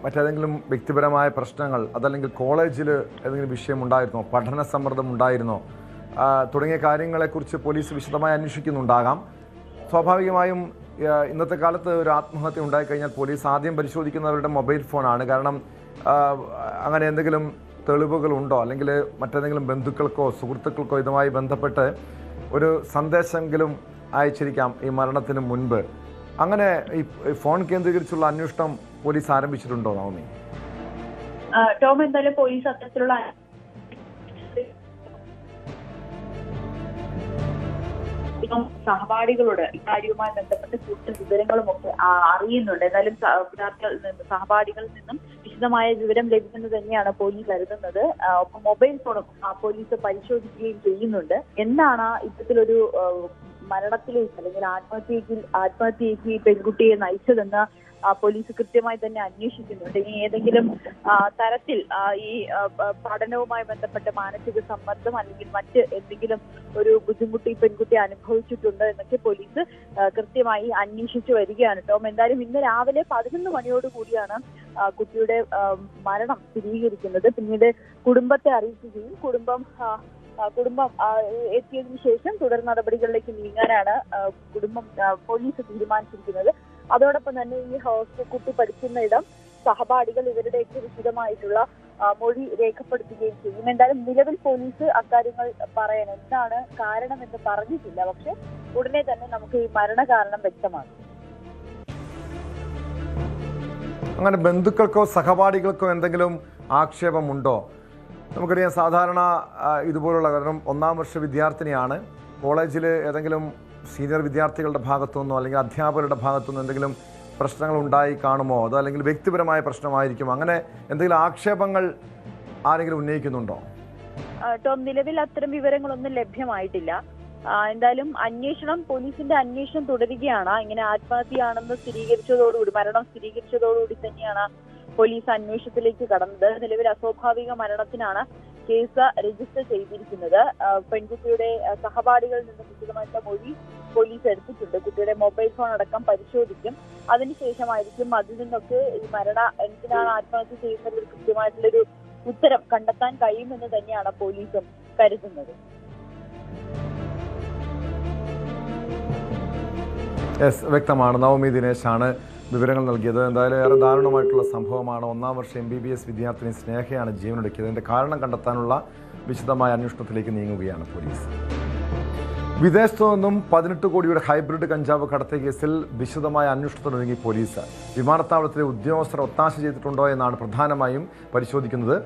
മറ്റേതെങ്കിലും വ്യക്തിപരമായ പ്രശ്നങ്ങൾ, അതല്ലെങ്കിൽ കോളേജിൽ ഏതെങ്കിലും വിഷയമുണ്ടായിരുന്നോ? പഠന സമ്മർദ്ദം ഉണ്ടായിരുന്നോ? തുടങ്ങിയ കാര്യങ്ങളെക്കുറിച്ച് പോലീസ് വിശദമായി അന്വേഷിക്കുന്നുണ്ടാകാം. സ്വാഭാവികമായും ഇന്നത്തെ കാലത്ത് ഒരു ആത്മഹത്യ ഉണ്ടായിക്കഴിഞ്ഞാൽ പോലീസ് ആദ്യം പരിശോധിക്കുന്നവരുടെ മൊബൈൽ ഫോണാണ്. കാരണം അങ്ങനെ എന്തെങ്കിലും തെളിവുകളുണ്ടോ, അല്ലെങ്കിൽ മറ്റേതെങ്കിലും ബന്ധുക്കൾക്കോ സുഹൃത്തുക്കൾക്കോ ഇതുമായി ബന്ധപ്പെട്ട് ഒരു സന്ദേശമെങ്കിലും അയച്ചിരിക്കാം ഈ മരണത്തിന് മുൻപ്. അങ്ങനെ ഈ ഫോൺ കേന്ദ്രീകരിച്ചുള്ള അന്വേഷണം പോലീസ് ആരംഭിച്ചിട്ടുണ്ടോ നവമി? ടോം, എന്തായാലും പോലീസ് അത്തരത്തിലുള്ള സഹപാഠികളോട് ഇക്കാര്യവുമായി ബന്ധപ്പെട്ട് കൂടുതൽ വിവരങ്ങളും ഒക്കെ അറിയുന്നുണ്ട്. എന്തായാലും സഹപാഠികളിൽ നിന്നും വിശദമായ വിവരം ലഭിക്കുന്നത് തന്നെയാണ് പോലീസ് കരുതുന്നത്. ഒപ്പം മൊബൈൽ ഫോണും പോലീസ് പരിശോധിക്കുകയും ചെയ്യുന്നുണ്ട്. എന്താണ് ഇത്തരത്തിലൊരു മരണത്തിലേക്ക് അല്ലെങ്കിൽ ആത്മഹത്യയ്ക്ക് ഈ പെൺകുട്ടിയെ നയിച്ചതെന്ന് പോലീസ് കൃത്യമായി തന്നെ അന്വേഷിക്കുന്നുണ്ട്. ഇനി ഏതെങ്കിലും തരത്തിൽ ഈ പഠനവുമായി ബന്ധപ്പെട്ട മാനസിക സമ്മർദ്ദം അല്ലെങ്കിൽ മറ്റ് എന്തെങ്കിലും ഒരു ബുദ്ധിമുട്ട് ഈ പെൺകുട്ടി അനുഭവിച്ചിട്ടുണ്ട് എന്നൊക്കെ പോലീസ് കൃത്യമായി അന്വേഷിച്ചു വരികയാണ്. ടോം, എന്തായാലും ഇന്ന് രാവിലെ 11 മണിയോടുകൂടിയാണ് കുട്ടിയുടെ മരണം സ്ഥിരീകരിക്കുന്നത്. പിന്നീട് കുടുംബത്തെ അറിയിക്കുകയും കുടുംബം എത്തിയതിനു ശേഷം തുടർ നടപടികളിലേക്ക് നീങ്ങാനാണ് പോലീസ് തീരുമാനിച്ചിരിക്കുന്നത്. അതോടൊപ്പം തന്നെ ഈ ഹോസ്റ്റൽ കുട്ടി പഠിക്കുന്ന ഇടം, സഹപാഠികൾ ഇവരുടെയൊക്കെ വിശദമായിട്ടുള്ള മൊഴി രേഖപ്പെടുത്തുകയും ചെയ്യും. എന്തായാലും നിലവിൽ പോലീസ് അക്കാര്യങ്ങൾ പറയാൻ എന്താണ് കാരണമെന്ന് പറഞ്ഞിട്ടില്ല. പക്ഷെ ഉടനെ തന്നെ നമുക്ക് ഈ മരണകാരണം വ്യക്തമാണ്. അങ്ങനെ ബന്ധുക്കൾക്കോ സഹപാഠികൾക്കോ എന്തെങ്കിലും ആക്ഷേപമുണ്ടോ? നമുക്കറിയാം, സാധാരണ ഇതുപോലുള്ള, കാരണം 1ാം വർഷ വിദ്യാർത്ഥിനിയാണ്. കോളേജിൽ ഏതെങ്കിലും സീനിയർ വിദ്യാർത്ഥികളുടെ ഭാഗത്തുനിന്നോ അല്ലെങ്കിൽ അധ്യാപകരുടെ ഭാഗത്തുനിന്നോ എന്തെങ്കിലും പ്രശ്നങ്ങൾ ഉണ്ടായി കാണുമോ? അതോ അല്ലെങ്കിൽ വ്യക്തിപരമായ പ്രശ്നമായിരിക്കും? അങ്ങനെ എന്തെങ്കിലും ആക്ഷേപങ്ങൾ ആരെങ്കിലും ഉന്നയിക്കുന്നുണ്ടോ? ടോം, നിലവിൽ അത്തരം വിവരങ്ങളൊന്നും ലഭ്യമായിട്ടില്ല. എന്തായാലും പോലീസിന്റെ അന്വേഷണം തുടരുകയാണ്. ഇങ്ങനെ ആത്മഹത്യയാണെന്ന് മരണം സ്ഥിരീകരിച്ചതോടുകൂടി തന്നെയാണ് പോലീസ് അന്വേഷണത്തിലേക്ക് കടന്നത്. നിലവിൽ അസ്വാഭാവിക മരണത്തിനാണ് കേസ് രജിസ്റ്റർ ചെയ്തിരിക്കുന്നത്. പെൺകുട്ടിയുടെ സഹപാഠികളിൽ നിന്ന് വിശദമായിട്ടുള്ള മൊഴി പോലീസ് എടുത്തിട്ടുണ്ട്. കുട്ടിയുടെ മൊബൈൽ ഫോൺ അടക്കം പരിശോധിക്കും. അതിനുശേഷമായിരിക്കും അതിൽ നിന്നൊക്കെ ഈ എന്തിനാണ് ആത്മഹത്യ ചെയ്യുന്നത് കൃത്യമായിട്ടുള്ളൊരു ഉത്തരം കണ്ടെത്താൻ കഴിയുമെന്ന് തന്നെയാണ് പോലീസും കരുതുന്നത്. വ്യക്തമാണ്. നവമി ദിനേശാണ് വിവരങ്ങൾ നൽകിയത്. എന്തായാലും ഏറെ ദാരുണമായിട്ടുള്ള സംഭവമാണ്. 1ാം വർഷ MBBS വിദ്യാർത്ഥിനി സ്നേഹയാണ് ജീവനൊടുക്കിയത്. ഇതിൻ്റെ കാരണം കണ്ടെത്താനുള്ള വിശദമായ അന്വേഷണത്തിലേക്ക് നീങ്ങുകയാണ് പോലീസ്. വിദേശത്തു നിന്നും 18 കോടിയുടെ ഹൈബ്രിഡ് കഞ്ചാവ് കടത്തിയ കേസിൽ വിശദമായ അന്വേഷണത്തിനൊരുങ്ങി പോലീസ്. വിമാനത്താവളത്തിലെ ഉദ്യോഗസ്ഥർ ഒത്താശ ചെയ്തിട്ടുണ്ടോ എന്നാണ് പ്രധാനമായും പരിശോധിക്കുന്നത്.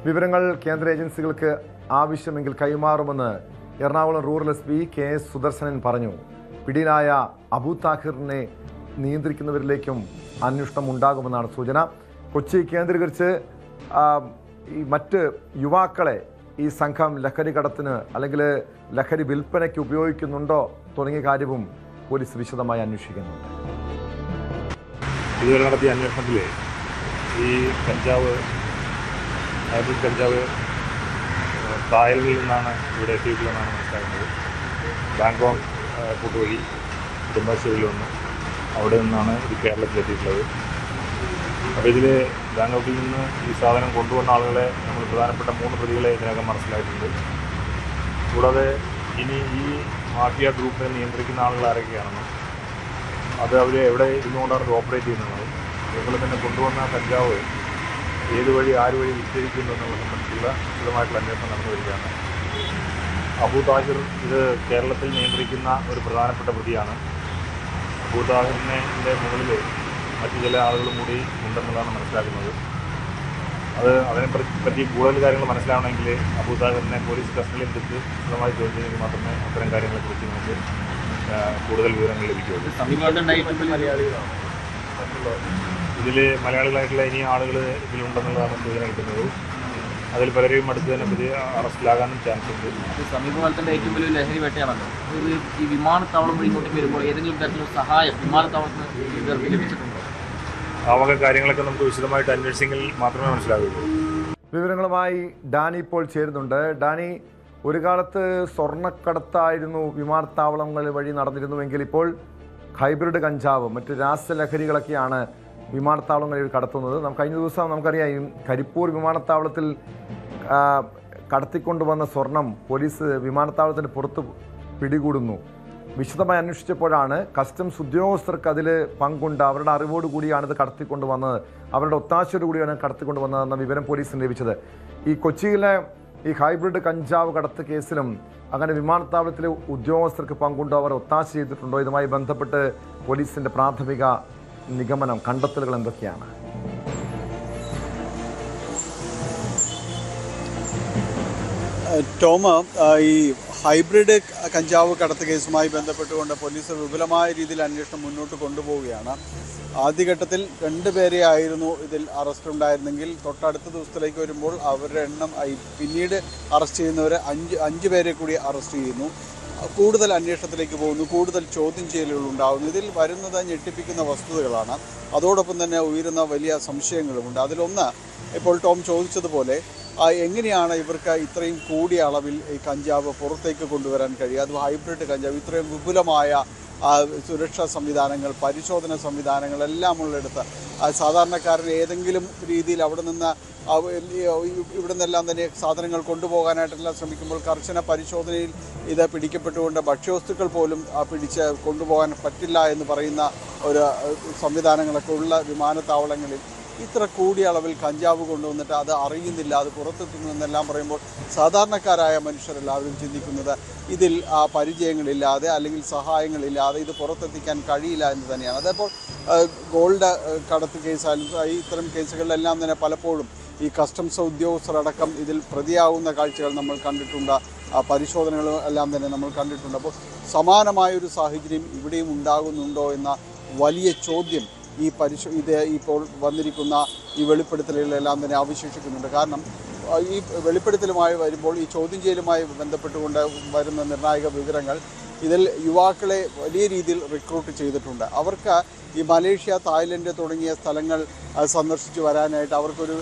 വിവരങ്ങൾ കേന്ദ്ര ഏജൻസികൾക്ക് ആവശ്യമെങ്കിൽ കൈമാറുമെന്ന് Ernakulam rural SP KS Sudarsanan പറഞ്ഞു. പിടിയിലായ അബു താഹിറിനെ നിയന്ത്രിക്കുന്നവരിലേക്കും അന്വേഷണം ഉണ്ടാകുമെന്നാണ് സൂചന. കൊച്ചി കേന്ദ്രീകരിച്ച് ഈ മറ്റ് യുവാക്കളെ ഈ സംഘം ലഹരി കടത്തിന് അല്ലെങ്കിൽ ലഹരി വിൽപ്പനയ്ക്ക് ഉപയോഗിക്കുന്നുണ്ടോ തുടങ്ങിയ കാര്യവും പോലീസ് വിശദമായി അന്വേഷിക്കുന്നുണ്ട്. ഇതുവരെ നടത്തിയ അന്വേഷണത്തിൽ ഈ കഞ്ചാവ് ഹൈബ്രിഡ് കഞ്ചാവ് കായലിൽ നിന്നാണ് ഇവിടെ എത്തിയിട്ടുള്ളതെന്നാണ് മനസ്സിലാക്കുന്നത്. ബാങ്കോക്ക് എയർപോർട്ട് വഴി നെടുമ്പാശ്ശേരിയിൽ വന്നു അവിടെ നിന്നാണ് ഇത് കേരളത്തിലെത്തിയിട്ടുള്ളത്. അപ്പോൾ ഇതിൽ ബാങ്കോക്കിൽ നിന്ന് ഈ സാധനം കൊണ്ടുവന്ന ആളുകളെ നമ്മൾ പ്രധാനപ്പെട്ട 3 പ്രതികളെ ഇതിനകം മനസ്സിലായിട്ടുണ്ട്. കൂടാതെ ഇനി ഈ മാഫിയ ഗ്രൂപ്പിനെ നിയന്ത്രിക്കുന്ന ആളുകൾ ആരൊക്കെയാണെന്നും അത് അവർ എവിടെ ഇരുന്നുകൊണ്ടാണ് ഇത് ഓപ്പറേറ്റ് ചെയ്യുന്നത്, അതുപോലെ തന്നെ കൊണ്ടുവന്ന കഞ്ചാവ് ഏത് വഴി ആര് വഴി വിറ്റഴിക്കുന്നു എന്നുള്ളത് സംബന്ധിച്ചുള്ള വിശദമായിട്ടുള്ള അന്വേഷണം നടന്നു വരികയാണ്. അബു താഹിർ ഇത് കേരളത്തിൽ നിയന്ത്രിക്കുന്ന ഒരു പ്രധാനപ്പെട്ട പ്രതിയാണ്. അബു താഹിറിൻ്റെ മുകളിൽ മറ്റു ചില ആളുകളും കൂടി ഉണ്ടെന്നുള്ളതാണ് മനസ്സിലാക്കുന്നത്. അതിനെപ്പറ്റി കൂടുതൽ കാര്യങ്ങൾ മനസ്സിലാവണമെങ്കിൽ അബു താഹിറിനെ പോലീസ് കസ്റ്റഡിയിൽ എടുത്ത് വിശദമായി ചോദ്യം ചെയ്തെങ്കിൽ മാത്രമേ അത്തരം കാര്യങ്ങളെക്കുറിച്ച് നമുക്ക് കൂടുതൽ വിവരങ്ങൾ ലഭിക്കുകയുള്ളൂ. ഇതിൽ മലയാളികളായിട്ടുള്ള ഇനി ആളുകൾ ഇതിലുണ്ടെന്നുള്ളതാണ് സൂചന കിട്ടുന്നത്. അതിൽ പലരെയും അടുത്ത് തന്നെ പുതിയ അറസ്റ്റിലാകാനും ചാൻസ് ഉണ്ട്. സമീപകാലത്തിന്റെ ഏറ്റവും വലിയ ലഹരി വേട്ടയാണല്ലോ. ഈ വിമാനത്താവളം വഴി ഇങ്ങോട്ട് വരുമ്പോൾ ഏതെങ്കിലും തരത്തിലുള്ള സഹായം വിമാനത്താവളത്തിന് ലഭിച്ചിട്ടുണ്ടോ? ആ വക കാര്യങ്ങളൊക്കെ നമുക്ക് വിശദമായിട്ട് അന്വേഷിച്ചെങ്കിൽ മാത്രമേ മനസ്സിലാവുകയുള്ളൂ. വിവരങ്ങളുമായി ഡാനി ഇപ്പോൾ ചേരുന്നുണ്ട്. ഡാനി, ഒരു കാലത്ത് സ്വർണ്ണക്കടത്തായിരുന്നു വിമാനത്താവളങ്ങൾ വഴി നടന്നിരുന്നുവെങ്കിൽ ഇപ്പോൾ ഹൈബ്രിഡ് കഞ്ചാവ് മറ്റ് രാസലഹരികളൊക്കെയാണ് വിമാനത്താവളങ്ങളിൽ കടത്തുന്നത്. കഴിഞ്ഞ ദിവസം നമുക്കറിയാം ഈ കരിപ്പൂർ വിമാനത്താവളത്തിൽ കടത്തിക്കൊണ്ടുവന്ന സ്വർണം പോലീസ് വിമാനത്താവളത്തിന് പുറത്ത് പിടികൂടുന്നു. വിശദമായി അന്വേഷിച്ചപ്പോഴാണ് കസ്റ്റംസ് ഉദ്യോഗസ്ഥർക്ക് അതിൽ പങ്കുണ്ട്, അവരുടെ അറിവോട് കൂടിയാണ് ഇത് കടത്തിക്കൊണ്ടുവന്നത്, അവരുടെ ഒത്താശയോട് കൂടിയാണ് കടത്തിക്കൊണ്ടുവന്നതെന്ന വിവരം പോലീസിന് ലഭിച്ചത്. ഈ കൊച്ചിയിലെ ഈ ഹൈബ്രിഡ് കഞ്ചാവ് കടത്ത് കേസിലും അങ്ങനെ വിമാനത്താവളത്തിലെ ഉദ്യോഗസ്ഥർക്ക് പങ്കുണ്ടോ, അവർ ഒത്താശ ചെയ്തിട്ടുണ്ടോ, ഇതുമായി ബന്ധപ്പെട്ട് പോലീസിൻ്റെ പ്രാഥമിക നിഗമനം കണ്ടെത്തലുകൾ എന്തൊക്കെയാണ്? ടോമ, ഈ ഹൈബ്രിഡ് കഞ്ചാവ് കടത്ത് കേസുമായി ബന്ധപ്പെട്ടുകൊണ്ട് പോലീസ് വിപുലമായ രീതിയിൽ അന്വേഷണം മുന്നോട്ട് കൊണ്ടുപോവുകയാണ്. ആദ്യഘട്ടത്തിൽ 2 പേരെ ആയിരുന്നു ഇതിൽ അറസ്റ്റ് ഉണ്ടായിരുന്നെങ്കിൽ തൊട്ടടുത്ത ദിവസത്തിലേക്ക് വരുമ്പോൾ അവരുടെ എണ്ണം പിന്നീട് അറസ്റ്റ് ചെയ്യുന്നവരെ 5 പേരെ കൂടി അറസ്റ്റ് ചെയ്യുന്നു. കൂടുതൽ അന്വേഷണത്തിലേക്ക് പോകുന്നു, കൂടുതൽ ചോദ്യം ചെയ്യലുകൾ ഉണ്ടാകുന്നു. ഇതിൽ വരുന്നത് ഞെട്ടിപ്പിക്കുന്ന വസ്തുതകളാണ്. അതോടൊപ്പം തന്നെ ഉയരുന്ന വലിയ സംശയങ്ങളുമുണ്ട്. അതിലൊന്ന് ഇപ്പോൾ ടോം ചോദിച്ചതുപോലെ എങ്ങനെയാണ് ഇവർക്ക് ഇത്രയും കൂടിയ അളവിൽ ഈ കഞ്ചാവ് പുറത്തേക്ക് കൊണ്ടുവരാൻ കഴിയുക? അത് ഹൈബ്രിഡ് കഞ്ചാവ് ഇത്രയും വിപുലമായ സുരക്ഷാ സംവിധാനങ്ങൾ, പരിശോധന സംവിധാനങ്ങൾ എല്ലാം ഉള്ളിടത്ത് സാധാരണക്കാരന് ഏതെങ്കിലും രീതിയിൽ അവിടെ നിന്ന് ഇവിടെ നിന്നെല്ലാം തന്നെ സാധനങ്ങൾ കൊണ്ടുപോകാനായിട്ടെല്ലാം ശ്രമിക്കുമ്പോൾ കർശന പരിശോധനയിൽ ഇത് പിടിക്കപ്പെട്ടുകൊണ്ട് ഭക്ഷ്യവസ്തുക്കൾ പോലും പിടിച്ച് കൊണ്ടുപോകാൻ പറ്റില്ല എന്ന് പറയുന്ന ഒരു സംവിധാനങ്ങളൊക്കെ ഉള്ള വിമാനത്താവളങ്ങളിൽ ഇത്ര കൂടിയ അളവിൽ കഞ്ചാവ് കൊണ്ടുവന്നിട്ട് അത് അറിയുന്നില്ല, അത് പുറത്തെത്തുന്നു എന്നെല്ലാം പറയുമ്പോൾ സാധാരണക്കാരായ മനുഷ്യരെല്ലാവരും ചിന്തിക്കുന്നത് ഇതിൽ പരിചയങ്ങളില്ലാതെ അല്ലെങ്കിൽ സഹായങ്ങളില്ലാതെ ഇത് പുറത്തെത്തിക്കാൻ കഴിയില്ല എന്ന് തന്നെയാണ്. അതേപോലെ ഗോൾഡ് കടത്ത് കേസായാലും ഇത്തരം കേസുകളിലെല്ലാം തന്നെ പലപ്പോഴും ഈ കസ്റ്റംസ് ഉദ്യോഗസ്ഥരടക്കം ഇതിൽ പ്രതിയാവുന്ന കാഴ്ചകൾ നമ്മൾ കണ്ടിട്ടുണ്ട്. പരിശോധനകളും എല്ലാം തന്നെ നമ്മൾ കണ്ടിട്ടുണ്ട്. അപ്പോൾ സമാനമായൊരു സാഹചര്യം ഇവിടെയും ഉണ്ടാകുന്നുണ്ടോ എന്ന വലിയ ചോദ്യം ഇത് ഇപ്പോൾ വന്നിരിക്കുന്ന ഈ വെളിപ്പെടുത്തലുകളെല്ലാം തന്നെ അവശേഷിക്കുന്നുണ്ട്. കാരണം ഈ വെളിപ്പെടുത്തലുമായി വരുമ്പോൾ ഈ ചോദ്യം ചെയ്യലുമായി ബന്ധപ്പെട്ടുകൊണ്ട് വരുന്ന നിർണായക വിവരങ്ങൾ ഇതിൽ യുവാക്കളെ വലിയ രീതിയിൽ റിക്രൂട്ട് ചെയ്തിട്ടുണ്ട്. അവർക്ക് ഈ മലേഷ്യ, തായ്ലൻഡ് തുടങ്ങിയ സ്ഥലങ്ങൾ സന്ദർശിച്ച് വരാനായിട്ട് അവർക്കൊരു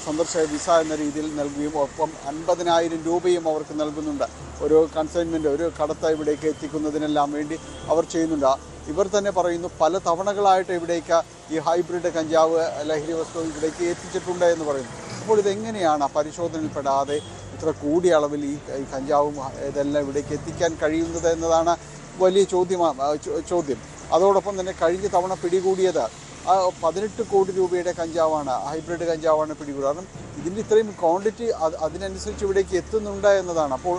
സന്ദർശക വിസ എന്ന രീതിയിൽ നൽകുകയും ഒപ്പം 50,000 രൂപയും അവർക്ക് നൽകുന്നുണ്ട്. ഒരു കൺസൈൻമെൻറ്റ്, ഒരു കടത്ത ഇവിടേക്ക് എത്തിക്കുന്നതിനെല്ലാം വേണ്ടി അവർ ചെയ്യുന്നുണ്ട്. ഇവർ തന്നെ പറയുന്നു പല തവണകളായിട്ട് ഇവിടേക്ക് ഈ ഹൈബ്രിഡ് കഞ്ചാവ് ലഹരി വസ്തു ഇവിടേക്ക് എത്തിച്ചിട്ടുണ്ട് എന്ന് പറയുന്നു. അപ്പോൾ ഇതെങ്ങനെയാണ് പരിശോധനയിൽപ്പെടാതെ ഇത്ര കൂടിയ അളവിൽ ഈ കഞ്ചാവും ഇതെല്ലാം ഇവിടേക്ക് എത്തിക്കാൻ കഴിയുന്നത് എന്നതാണ് വലിയ ചോദ്യം. അതോടൊപ്പം തന്നെ കഴിഞ്ഞ തവണ പിടികൂടിയത് 18 കോടി രൂപയുടെ കഞ്ചാവാണ്, ഹൈബ്രിഡ് കഞ്ചാവാണ് പിടികൂടുക. കാരണം ഇതിൻ്റെ ഇത്രയും ക്വാണ്ടിറ്റി അതിനനുസരിച്ച് ഇവിടേക്ക് എത്തുന്നുണ്ട് എന്നതാണ്. അപ്പോൾ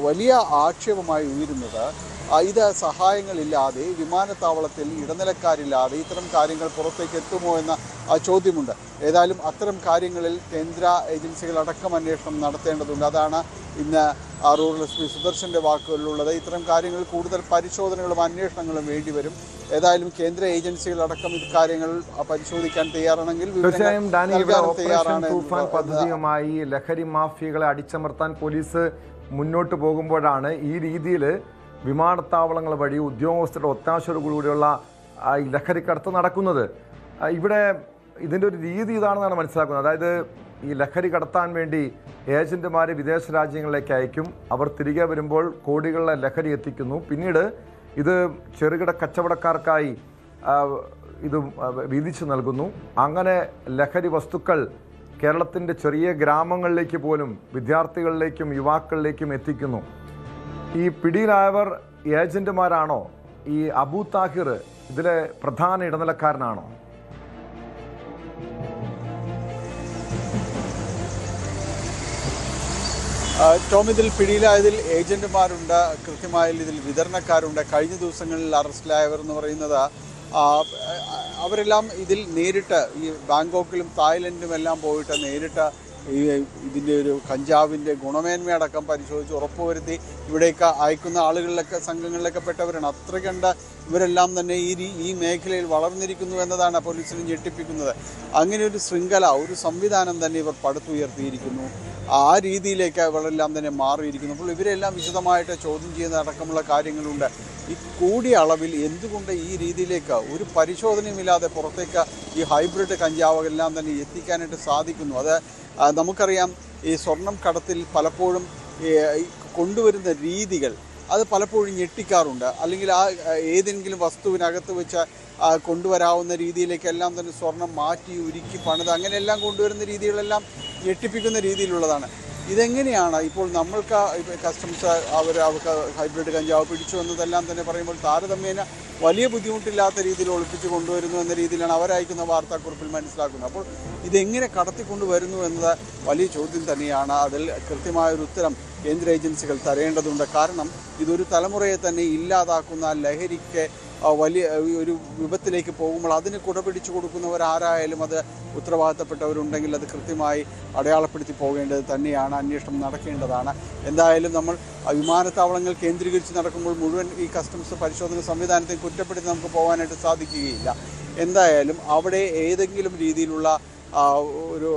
വലിയ ആക്ഷേപമായി ഉയരുന്നത് ഇത് സഹായങ്ങളില്ലാതെ വിമാനത്താവളത്തിൽ ഇടനിലക്കാരില്ലാതെ ഇത്തരം കാര്യങ്ങൾ പുറത്തേക്ക് എത്തുമോ എന്ന ചോദ്യമുണ്ട്. ഏതായാലും അത്തരം കാര്യങ്ങളിൽ കേന്ദ്ര ഏജൻസികളടക്കം അന്വേഷണം നടത്തേണ്ടതുണ്ട്. അതാണ് ഇന്ന് റൂറൽ SP സുദർശൻ്റെ വാക്കുകളിലുള്ളത്. ഇത്തരം കാര്യങ്ങളിൽ കൂടുതൽ പരിശോധനകളും അന്വേഷണങ്ങളും വേണ്ടിവരും. ഏതായാലും കേന്ദ്ര ഏജൻസികളടക്കം ഇക്കാര്യങ്ങൾ പരിശോധിക്കാൻ തയ്യാറാണെങ്കിൽ തീർച്ചയായും ഡാനി, ഇവിടെ ഓപ്പറേഷൻ തൂഫാൻ പദ്ധതിയുമായി ലഹരി മാഫിയകളെ അടിച്ചമർത്താൻ പോലീസ് മുന്നോട്ട് പോകുമ്പോഴാണ് ഈ രീതിയിൽ വിമാനത്താവളങ്ങൾ വഴി ഉദ്യോഗസ്ഥരുടെ ഒത്താശയോടുകൂടിയുള്ള ഈ ലഹരിക്കടത്ത് നടക്കുന്നത്. ഇവിടെ ഇതിൻ്റെ ഒരു രീതി ഇതാണെന്നാണ് മനസ്സിലാക്കുന്നത്. അതായത് ഈ ലഹരി കടത്താൻ വേണ്ടി ഏജന്റുമാരെ വിദേശ രാജ്യങ്ങളിലേക്ക് അയക്കും. അവർ തിരികെ വരുമ്പോൾ കോടികളുടെ ലഹരി എത്തിക്കുന്നു. പിന്നീട് ഇത് ചെറുകിട കച്ചവടക്കാർക്കായി ഇത് വീതിച്ചു നൽകുന്നു. അങ്ങനെ ലഹരി വസ്തുക്കൾ കേരളത്തിൻ്റെ ചെറിയ ഗ്രാമങ്ങളിലേക്ക് പോലും വിദ്യാർത്ഥികളിലേക്കും യുവാക്കളിലേക്കും എത്തിക്കുന്നു. ഈ പിടിയിലായവർ ഏജന്റുമാരാണോ? ഈ അബു താഹിർ ഇതിലെ പ്രധാന ഇടനിലക്കാരനാണോ? ടോം, ഇതിൽ പിടിയിലായതിൽ ഏജന്റുമാരുണ്ട്, കൃത്യമായ ഇതിൽ വിതരണക്കാരുണ്ട്. കഴിഞ്ഞ ദിവസങ്ങളിൽ അറസ്റ്റിലായവർ എന്ന് പറയുന്നത് അവരെല്ലാം ഇതിൽ നേരിട്ട് ഈ ബാങ്കോക്കിലും തായ്ലൻഡിലും എല്ലാം പോയിട്ട് നേരിട്ട് ഇതിൻ്റെ ഒരു കഞ്ചാവിൻ്റെ ഗുണമേന്മയടക്കം പരിശോധിച്ച് ഉറപ്പുവരുത്തി ഇവിടേക്ക് അയക്കുന്ന ആളുകളിലൊക്കെ സംഘങ്ങളിലൊക്കെ പെട്ടവരാണ്. അത്ര കണ്ട ഇവരെല്ലാം തന്നെ ഈ മേഖലയിൽ വളർന്നിരിക്കുന്നു എന്നതാണ് പോലീസിനെ ഞെട്ടിപ്പിക്കുന്നത്. അങ്ങനെ ഒരു ശൃംഖല, ഒരു സംവിധാനം തന്നെ ഇവർ പടുത്തുയർത്തിയിരിക്കുന്നു. ആ രീതിയിലേക്ക് ഇവരെല്ലാം തന്നെ മാറിയിരിക്കുന്നു. അപ്പോൾ ഇവരെല്ലാം വിശദമായിട്ട് ചോദ്യം ചെയ്യുന്ന അടക്കമുള്ള കാര്യങ്ങളുണ്ട്. ഈ കൂടിയ അളവിൽ എന്തുകൊണ്ട് ഈ രീതിയിലേക്ക് ഒരു പരിശോധനയുമില്ലാതെ പുറത്തേക്ക് ഈ ഹൈബ്രിഡ് കഞ്ചാവ് എല്ലാം തന്നെ എത്തിക്കാനായിട്ട് സാധിക്കുന്നു? അത് നമുക്കറിയാം, ഈ സ്വർണം കടത്തിൽ പലപ്പോഴും കൊണ്ടുവരുന്ന രീതികൾ അത് പലപ്പോഴും ഞെട്ടിക്കാറുണ്ട്. അല്ലെങ്കിൽ ഏതെങ്കിലും വസ്തുവിനകത്ത് വെച്ച് കൊണ്ടുവരാവുന്ന രീതിയിലേക്കെല്ലാം തന്നെ സ്വർണം മാറ്റി ഉരുക്കി പണിത് അങ്ങനെയെല്ലാം കൊണ്ടുവരുന്ന രീതികളെല്ലാം ഞെട്ടിപ്പിക്കുന്ന രീതിയിലുള്ളതാണ്. ഇതെങ്ങനെയാണ് ഇപ്പോൾ നമ്മൾക്ക് കസ്റ്റംസ് അവർക്ക് ഹൈബ്രിഡ് കഞ്ചാവ് പിടിച്ചു എന്നതെല്ലാം തന്നെ പറയുമ്പോൾ താരതമ്യേന വലിയ ബുദ്ധിമുട്ടില്ലാത്ത രീതിയിൽ ഒളിപ്പിച്ച് കൊണ്ടുവരുന്നു എന്ന രീതിയിലാണ് അവരയക്കുന്ന വാർത്താക്കുറിപ്പിൽ മനസ്സിലാക്കുന്നത്. അപ്പോൾ ഇതെങ്ങനെ കടത്തിക്കൊണ്ടുവരുന്നു എന്നത് വലിയ ചോദ്യം തന്നെയാണ്. അതിൽ കൃത്യമായൊരു ഉത്തരം കേന്ദ്ര ഏജൻസികൾ തരേണ്ടതുണ്ട്. കാരണം ഇതൊരു തലമുറയെ തന്നെ ഇല്ലാതാക്കുന്ന ലഹരിക്ക് വലിയ ഒരു വിപത്തിലേക്ക് പോകുമ്പോൾ അതിന് കുടപിടിച്ചു കൊടുക്കുന്നവരാരായാലും അത് ഉത്തരവാദിത്തപ്പെട്ടവരുണ്ടെങ്കിൽ അത് കൃത്യമായി അടയാളപ്പെടുത്തി പോകേണ്ടത് തന്നെയാണ്. അന്വേഷണം നടക്കേണ്ടതാണ്. എന്തായാലും നമ്മൾ വിമാനത്താവളങ്ങൾ കേന്ദ്രീകരിച്ച് നടക്കുമ്പോൾ മുഴുവൻ ഈ കസ്റ്റംസ് പരിശോധന സംവിധാനത്തെ കുറ്റപ്പെടുത്തി നമുക്ക് പോകാനായിട്ട് സാധിക്കുകയില്ല. എന്തായാലും അവിടെ ഏതെങ്കിലും രീതിയിലുള്ള ഒരു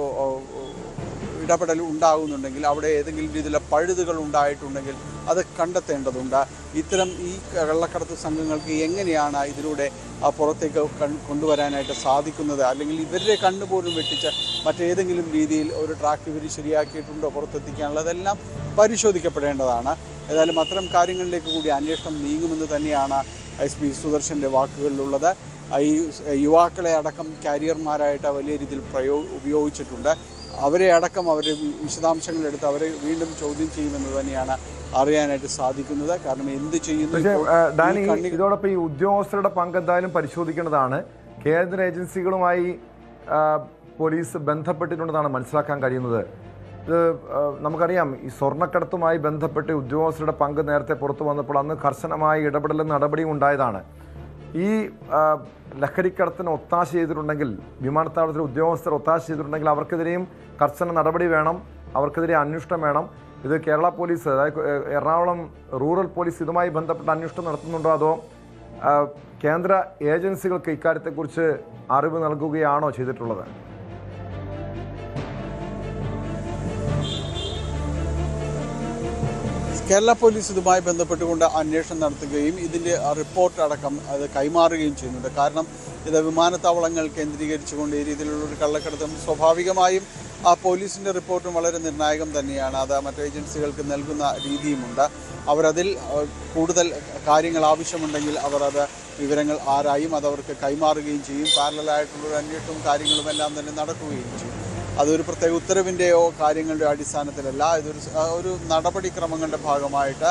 ഇടപെടൽ ഉണ്ടാകുന്നുണ്ടെങ്കിൽ, അവിടെ ഏതെങ്കിലും രീതിയിലുള്ള പഴുതുകൾ ഉണ്ടായിട്ടുണ്ടെങ്കിൽ അത് കണ്ടെത്തേണ്ടതുണ്ട്. ഇത്തരം ഈ കള്ളക്കടത്ത് സംഘങ്ങൾക്ക് എങ്ങനെയാണ് ഇതിലൂടെ പുറത്തേക്ക് കൊണ്ടുവരാനായിട്ട് സാധിക്കുന്നത്? അല്ലെങ്കിൽ ഇവരുടെ കണ്ണുപോലും വെട്ടിച്ച് മറ്റേതെങ്കിലും രീതിയിൽ ഒരു ട്രാക്ക് ഇവർ ശരിയാക്കിയിട്ടുണ്ടോ പുറത്തെത്തിക്കാനുള്ളതെല്ലാം പരിശോധിക്കപ്പെടേണ്ടതാണ്. ഏതായാലും അത്തരം കാര്യങ്ങളിലേക്ക് കൂടി അന്വേഷണം നീങ്ങുമെന്ന് തന്നെയാണ് SP സുദർശൻ്റെ വാക്കുകളിലുള്ളത്. ഈ യുവാക്കളെ അടക്കം കാരിയർമാരായിട്ട് വലിയ രീതിയിൽ ഉപയോഗിച്ചിട്ടുണ്ട്. അവരെ അടക്കം അവരുടെ വിശദാംശങ്ങളെടുത്ത് അവരെ വീണ്ടും ചോദ്യം ചെയ്യുമെന്ന് തന്നെയാണ് അറിയാനായിട്ട് സാധിക്കുന്നത്. കാരണം എന്ത് ചെയ്യുന്നു ഡാനി, ഇതോടൊപ്പം ഈ ഉദ്യോഗസ്ഥരുടെ പങ്ക് എന്തായാലും പരിശോധിക്കേണ്ടതാണ്. കേന്ദ്ര ഏജൻസികളുമായി പോലീസ് ബന്ധപ്പെട്ടിട്ടുണ്ടെന്നാണ് മനസ്സിലാക്കാൻ കഴിയുന്നത്. ഇത് നമുക്കറിയാം, ഈ സ്വർണ്ണക്കടത്തുമായി ബന്ധപ്പെട്ട് ഉദ്യോഗസ്ഥരുടെ പങ്ക് നേരത്തെ പുറത്തു വന്നപ്പോൾ അന്ന് കർശനമായ ഇടപെടലും നടപടിയും ഉണ്ടായതാണ്. ഈ ലഹരിക്കടത്തിന് ഒത്താശ ചെയ്തിട്ടുണ്ടെങ്കിൽ, വിമാനത്താവളത്തിലെ ഉദ്യോഗസ്ഥർ ഒത്താശ ചെയ്തിട്ടുണ്ടെങ്കിൽ അവർക്കെതിരെയും കർശന നടപടി വേണം, അവർക്കെതിരെ അന്വേഷണം വേണം. ഇത് കേരള പോലീസ്, അതായത് എറണാകുളം റൂറൽ പോലീസ് ഇതുമായി ബന്ധപ്പെട്ട അന്വേഷണം നടത്തുന്നുണ്ടോ, അതോ കേന്ദ്ര ഏജൻസികൾക്ക് ഇക്കാര്യത്തെക്കുറിച്ച് അറിവ് നൽകുകയാണോ ചെയ്തിട്ടുള്ളത്? കേരള പോലീസ് ഇതുമായി ബന്ധപ്പെട്ടുകൊണ്ട് അന്വേഷണം നടത്തുകയും ഇതിൻ്റെ റിപ്പോർട്ട് അടക്കം അത് കൈമാറുകയും ചെയ്യുന്നുണ്ട്. കാരണം ഇത് വിമാനത്താവളങ്ങൾ കേന്ദ്രീകരിച്ചുകൊണ്ട് ഈ രീതിയിലുള്ളൊരു കള്ളക്കടത്തും സ്വാഭാവികമായും ആ പോലീസിൻ്റെ റിപ്പോർട്ടും വളരെ നിർണായകം തന്നെയാണ്. അത് മറ്റു ഏജൻസികൾക്ക് നൽകുന്ന രീതിയുമുണ്ട്. അവരതിൽ കൂടുതൽ കാര്യങ്ങൾ ആവശ്യമുണ്ടെങ്കിൽ അവർ അത് വിവരങ്ങൾ ആരായും അതവർക്ക് കൈമാറുകയും ചെയ്യും. പാരലലായിട്ടുള്ളൊരു അന്വേഷണവും കാര്യങ്ങളുമെല്ലാം തന്നെ നടക്കുകയും ചെയ്യും. അതൊരു പ്രത്യേക ഉത്തരവിൻ്റെയോ കാര്യങ്ങളുടെ അടിസ്ഥാനത്തിലല്ല. ഒരു നടപടിക്രമങ്ങളുടെ ഭാഗമായിട്ട്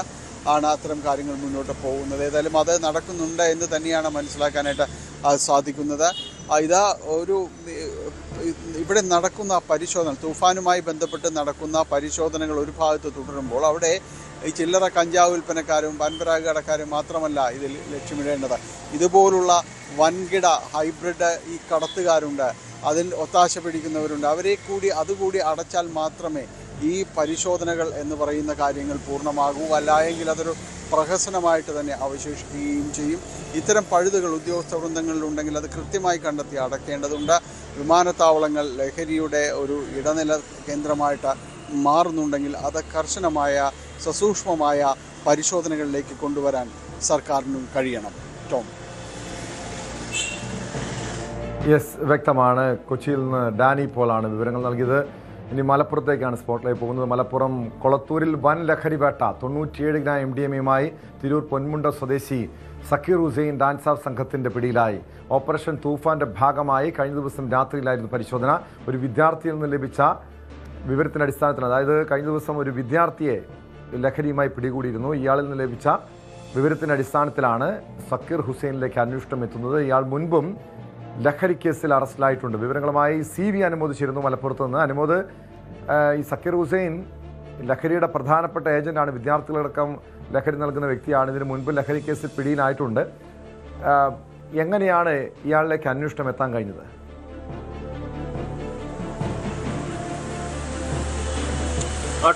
ആണ് അത്തരം കാര്യങ്ങൾ മുന്നോട്ട് പോകുന്നത്. ഏതായാലും അത് നടക്കുന്നുണ്ട് എന്ന് തന്നെയാണ് മനസ്സിലാക്കാനായിട്ട് സാധിക്കുന്നത്. ഇവിടെ നടക്കുന്ന പരിശോധന, തൂഫാനുമായി ബന്ധപ്പെട്ട് നടക്കുന്ന പരിശോധനകൾ ഒരു ഭാഗത്ത് തുടരുമ്പോൾ അവിടെ ഈ ചില്ലറ കഞ്ചാവ് വിൽപ്പനക്കാരും വൻപരാഗ് കടക്കാരും മാത്രമല്ല ഇതിൽ ലക്ഷ്യമിടേണ്ടത്. ഇതുപോലുള്ള വൻകിട ഹൈബ്രിഡ് ഈ കടത്തുകാരുണ്ട്, അതിൽ ഒത്താശ പിടിക്കുന്നവരുണ്ട്. അതുകൂടി അടച്ചാൽ മാത്രമേ ഈ പരിശോധനകൾ എന്ന് പറയുന്ന കാര്യങ്ങൾ പൂർണ്ണമാകൂ. അല്ലായെങ്കിൽ അതൊരു പ്രഹസനമായിട്ട് തന്നെ അവശേഷിക്കുകയും ചെയ്യും. ഇത്തരം പഴുതുകൾ ഉദ്യോഗസ്ഥ വൃന്ദങ്ങളിലുണ്ടെങ്കിൽ അത് കൃത്യമായി കണ്ടെത്തി അടയ്ക്കേണ്ടതുണ്ട്. വിമാനത്താവളങ്ങൾ ലഹരിയുടെ ഒരു ഇടനില കേന്ദ്രമായിട്ട് മാറുന്നുണ്ടെങ്കിൽ അത് കർശനമായ സസൂക്ഷ്മമായ പരിശോധനകളിലേക്ക് കൊണ്ടുവരാൻ സർക്കാരിനും കഴിയണം. ടോം. യെസ്, വ്യക്തമാണ്. കൊച്ചിയിൽ നിന്ന് ഡാനി പോളാണ് വിവരങ്ങൾ നൽകിയത്. ഇനി മലപ്പുറത്തേക്കാണ് സ്പോട്ടിലേക്ക് പോകുന്നത്. മലപ്പുറം കൊളത്തൂരിൽ വൻ ലഹരി വേട്ട. 97 ഗ്രാം MDMA-യുമായി തിരൂർ പൊന്മുണ്ട സ്വദേശി സക്കീർ ഹുസൈൻ ഡാൻസ് ഓഫ് സംഘത്തിൻ്റെ പിടിയിലായി. ഓപ്പറേഷൻ തൂഫാന്റെ ഭാഗമായി കഴിഞ്ഞ ദിവസം രാത്രിയിലായിരുന്നു പരിശോധന. ഒരു വിദ്യാർത്ഥിയിൽ നിന്ന് ലഭിച്ച വിവരത്തിൻ്റെ അടിസ്ഥാനത്തിൽ, അതായത് കഴിഞ്ഞ ദിവസം ഒരു വിദ്യാർത്ഥിയെ ലഹരിയുമായി പിടികൂടിയിരുന്നു. ഇയാളിൽ നിന്ന് ലഭിച്ച വിവരത്തിൻ്റെ അടിസ്ഥാനത്തിലാണ് സക്കീർ ഹുസൈനിലേക്ക് അന്വേഷണം എത്തുന്നത്. ഇയാൾ മുൻപും ലഹരി കേസിൽ അറസ്റ്റിലായിട്ടുണ്ട്. വിവരങ്ങളുമായി CV അനുമോദ് ചേരുന്നു മലപ്പുറത്ത് നിന്ന്. അനുമോദ്, ഈ സക്കീർ ഹുസൈൻ ലഹരിയുടെ പ്രധാനപ്പെട്ട ഏജന്റാണ്, വിദ്യാർത്ഥികളടക്കം ലഹരി നൽകുന്ന വ്യക്തിയാണ്. ഇതിന് മുൻപ് ലഹരി കേസിൽ പിടിയിലായിട്ടുണ്ട്. എങ്ങനെയാണ് ഇയാളിലേക്ക് അന്വേഷണം എത്താൻ കഴിഞ്ഞത്?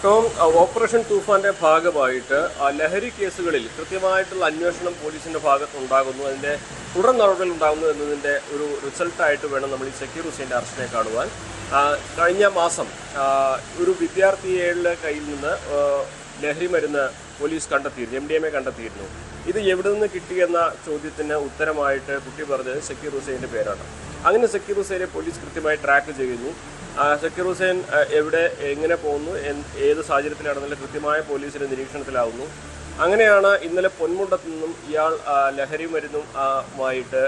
ടോം, ഓപ്പറേഷൻ തൂഫാന്റെ ഭാഗമായിട്ട് ലഹരി കേസുകളിൽ കൃത്യമായിട്ടുള്ള അന്വേഷണം പോലീസിന്റെ ഭാഗത്തുണ്ടാകുന്നു. അതിന്റെ തുടർ നടപടികൾ ഉണ്ടാകുന്നു എന്നതിന്റെ ഒരു റിസൾട്ടായിട്ട് വേണം നമ്മൾ ഈ സക്കീർ ഹുസൈൻ്റെ അറസ്റ്റിനെ കാണുവാൻ. കഴിഞ്ഞ മാസം ഒരു വിദ്യാർത്ഥിയുടെ കയ്യിൽ നിന്ന് ലഹരി മരുന്ന് പോലീസ് കണ്ടെത്തിയിരുന്നു, MDMA കണ്ടെത്തിയിരുന്നു. ഇത് എവിടെ നിന്ന് കിട്ടിയെന്ന ചോദ്യത്തിന് ഉത്തരമായിട്ട് കുട്ടി പറഞ്ഞത് സക്കീർ ഹുസൈൻ്റെ പേരാണ്. അങ്ങനെ സക്കീർ ഹുസൈനെ പോലീസ് കൃത്യമായി ട്രാക്ക് ചെയ്യുന്നു. സക്കീർ ഹുസൈൻ എവിടെ എങ്ങനെ പോകുന്നു, ഏത് സാഹചര്യത്തിലാണെന്നുള്ള കൃത്യമായ പോലീസിൻ്റെ നിരീക്ഷണത്തിലാവുന്നു. അങ്ങനെയാണ് ഇന്നലെ പൊന്മുണ്ടത്ത് നിന്നും ഇയാൾ ലഹരി മരുന്നുമായിട്ട്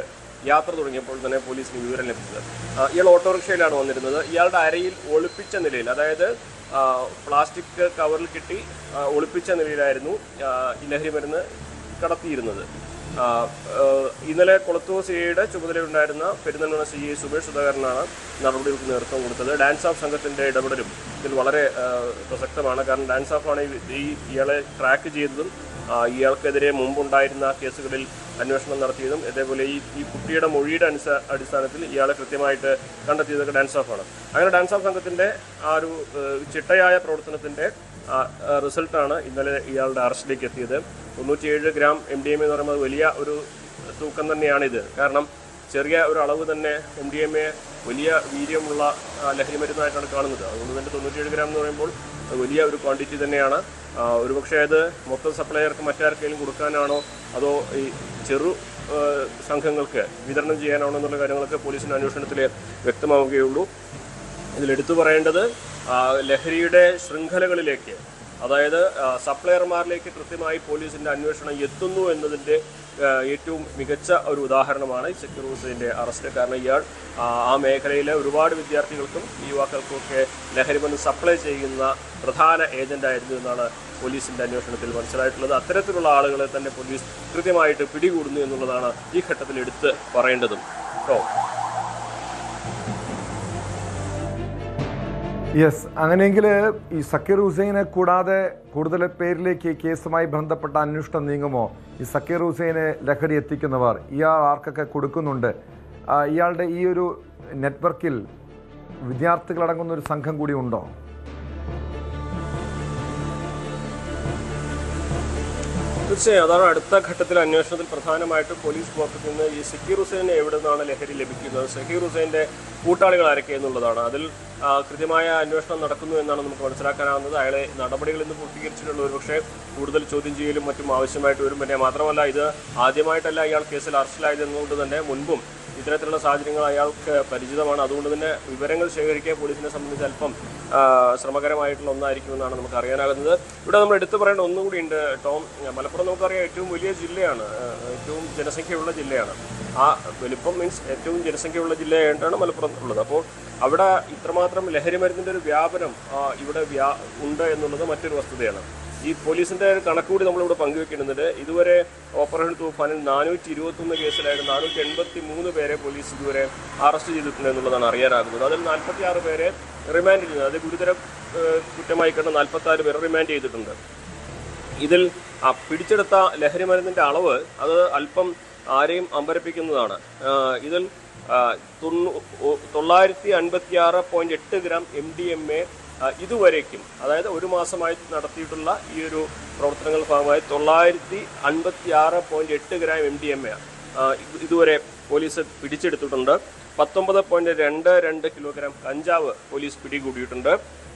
യാത്ര തുടങ്ങിയപ്പോൾ തന്നെ പോലീസിന് വിവരം ലഭിച്ചത്. ഇയാൾ ഓട്ടോറിക്ഷയിലാണ് വന്നിരുന്നത്. ഇയാളുടെ അരയിൽ ഒളിപ്പിച്ച നിലയിൽ, അതായത് പ്ലാസ്റ്റിക് കവറിൽ കെട്ടി ഒളിപ്പിച്ച നിലയിലായിരുന്നു ഈ ലഹരി മരുന്ന് കടത്തിയിരുന്നത്. ഇന്നലെ കൊളത്തൂർ CIയുടെ ചുമതലയുണ്ടായിരുന്ന പെരുന്തൽമണ്ണ CI സുബേഷ് സുധാകരനാണ് നടപടികൾക്ക് നേതൃത്വം കൊടുത്തത്. ഡാൻസ് ഓഫ് സംഘത്തിൻ്റെ ഇടപെടലും ഇതിൽ വളരെ പ്രസക്തമാണ്. കാരണം ഡാൻസ് ഓഫ് ആണ് ഇയാളെ ട്രാക്ക് ചെയ്തതും ഇയാൾക്കെതിരെ മുമ്പുണ്ടായിരുന്ന കേസുകളിൽ അന്വേഷണം നടത്തിയതും ഇതേപോലെ ഈ കുട്ടിയുടെ മൊഴിയുടെ അടിസ്ഥാനത്തിൽ ഇയാളെ കൃത്യമായിട്ട് കണ്ടെത്തിയതൊക്കെ ഡാൻസ് ഓഫ് ആണ്. അങ്ങനെ ഡാൻസ് ഓഫ് സംഘത്തിൻ്റെ ആ ഒരു ചിട്ടയായ പ്രവർത്തനത്തിൻ്റെ റിസൾട്ടാണ് ഇന്നലെ ഇയാളുടെ അറസ്റ്റിലേക്ക് എത്തിയത്. 97 ഗ്രാം MDMA എന്ന് പറയുമ്പോൾ വലിയ ഒരു തൂക്കം തന്നെയാണിത്. കാരണം ചെറിയ ഒരു അളവ് തന്നെ MDMA വലിയ വീര്യമുള്ള ലഹരി മരുന്നായിട്ടാണ് കാണുന്നത്. അതുകൊണ്ട് തന്നെ 97 ഗ്രാം എന്ന് പറയുമ്പോൾ വലിയ ഒരു ക്വാണ്ടിറ്റി തന്നെയാണ്. ഒരുപക്ഷെ അത് മൊത്തം സപ്ലയർക്ക് മറ്റാർക്കെങ്കിലും കൊടുക്കാനാണോ അതോ ഈ ചെറു സംഘങ്ങൾക്ക് വിതരണം ചെയ്യാനാണോ എന്നുള്ള കാര്യങ്ങളൊക്കെ പോലീസിൻ്റെ അന്വേഷണത്തിൽ വ്യക്തമാവുകയുള്ളൂ. ഇതിലെടുത്തു പറയേണ്ടത് ലഹരിയുടെ ശൃംഖലകളിലേക്ക്, അതായത് സപ്ലയർമാരിലേക്ക് കൃത്യമായി പോലീസിൻ്റെ അന്വേഷണം എത്തുന്നു എന്നതിൻ്റെ ഏറ്റവും മികച്ച ഒരു ഉദാഹരണമാണ് ഈ സക്കീർ ഹുസൈൻ്റെ അറസ്റ്റ്. കാരണം ഇയാൾ ആ മേഖലയിലെ ഒരുപാട് വിദ്യാർത്ഥികൾക്കും യുവാക്കൾക്കുമൊക്കെ ലഹരി മരുന്ന് സപ്ലൈ ചെയ്യുന്ന പ്രധാന ഏജൻ്റായിരുന്നു എന്നാണ് പോലീസിൻ്റെ അന്വേഷണത്തിൽ മനസ്സിലായിട്ടുള്ളത്. അത്തരത്തിലുള്ള ആളുകളെ തന്നെ പോലീസ് കൃത്യമായിട്ട് പിടികൂടുന്നു എന്നുള്ളതാണ് ഈ ഘട്ടത്തിൽ എടുത്ത് പറയേണ്ടതും. യെസ്, അങ്ങനെയെങ്കിൽ ഈ സക്കീർ ഹുസൈനെ കൂടാതെ കൂടുതൽ പേരിലേക്ക് ഈ കേസുമായി ബന്ധപ്പെട്ട അന്വേഷണം നീങ്ങുമോ? ഈ സക്കീർ ഹുസൈനെ ലഹരി എത്തിക്കുന്നവർ, ഇയാൾ ആർക്കൊക്കെ കൊടുക്കുന്നുണ്ട്? ഇയാളുടെ ഈ ഒരു നെറ്റ്വർക്കിൽ വിദ്യാർത്ഥികളടങ്ങുന്ന ഒരു സംഘം കൂടി ഉണ്ടോ? തീർച്ചയായും അതാണ് അടുത്ത ഘട്ടത്തിൽ അന്വേഷണത്തിൽ പ്രധാനമായിട്ടും പോലീസ് ഭാഗത്ത് നിന്ന് ഈ സക്കീർ ഹുസൈന് എവിടെ നിന്നാണ് ലഹരി ലഭിക്കുന്നത്, സക്കീർ ഹുസൈൻ്റെ കൂട്ടാളികൾ ആരൊക്കെ എന്നുള്ളതാണ്. അതിൽ കൃത്യമായ അന്വേഷണം നടക്കുന്നു എന്നാണ് നമുക്ക് മനസ്സിലാക്കാനാവുന്നത്. അയാളെ നടപടികളിൽ നിന്ന് പൂർത്തീകരിച്ചിട്ടുള്ള ഒരുപക്ഷെ കൂടുതൽ ചോദ്യം ചെയ്യലും മറ്റും ആവശ്യമായിട്ട് വരും. പിന്നെ മാത്രമല്ല, ഇത് ആദ്യമായിട്ടല്ല ഇയാൾ കേസിൽ അറസ്റ്റിലായതെന്നുകൊണ്ട് തന്നെ മുൻപും ഇത്തരത്തിലുള്ള സാഹചര്യങ്ങൾ അയാൾക്ക് പരിചിതമാണ്. അതുകൊണ്ട് തന്നെ വിവരങ്ങൾ ശേഖരിക്കാൻ പോലീസിനെ സംബന്ധിച്ച് അല്പം ശ്രമകരമായിട്ടുള്ള ഒന്നായിരിക്കുമെന്നാണ് നമുക്ക് അറിയാനാകുന്നത്. ഇവിടെ നമ്മൾ എടുത്തു പറയേണ്ട ഒന്നുകൂടി ഉണ്ട് ടോം. മലപ്പുറം നമുക്കറിയാം ഏറ്റവും വലിയ ജില്ലയാണ്, ഏറ്റവും ജനസംഖ്യയുള്ള ജില്ലയാണ്. ആ വലിപ്പം മീൻസ് ഏറ്റവും ജനസംഖ്യയുള്ള ജില്ലയായിട്ടാണ് മലപ്പുറം ഉള്ളത്. അപ്പോൾ അവിടെ ഇത്രമാത്രം ലഹരി മരുന്നിൻ്റെ ഒരു വ്യാപനം ഇവിടെ ഉണ്ട് എന്നുള്ളത് മറ്റൊരു വസ്തുതയാണ്. ഈ പോലീസിൻ്റെ കണക്കുകൂടി നമ്മളിവിടെ പങ്കുവെക്കുന്നുണ്ട്. ഇതുവരെ ഓപ്പറേഷൻ തൂഫാനിൽ 421 കേസിലായിട്ട് 483 പേരെ പോലീസ് ഇതുവരെ അറസ്റ്റ് ചെയ്തിട്ടുണ്ട് എന്നുള്ളതാണ് അറിയാനാകുന്നത്. അതിൽ 46 പേരെ റിമാൻഡ് ചെയ്തത്, അത് ഗുരുതര കുറ്റമായി കണ്ട് 46 പേരെ റിമാൻഡ് ചെയ്തിട്ടുണ്ട്. ഇതിൽ പിടിച്ചെടുത്ത ലഹരി മരുന്നിൻ്റെ അളവ് അത് അല്പം ആരെയും അമ്പരപ്പിക്കുന്നതാണ്. ഇതിൽ 956.8 ഗ്രാം MDMA ഇതുവരേക്കും, അതായത് ഒരു മാസമായി നടത്തിയിട്ടുള്ള ഈ ഒരു പ്രവർത്തനങ്ങളുടെ ഭാഗമായി 956.8 ഗ്രാം MDMA ഇതുവരെ പോലീസ് പിടിച്ചെടുത്തിട്ടുണ്ട്. 19.22 കിലോഗ്രാം കഞ്ചാവ് പോലീസ് പിടികൂടിയിട്ടുണ്ട്.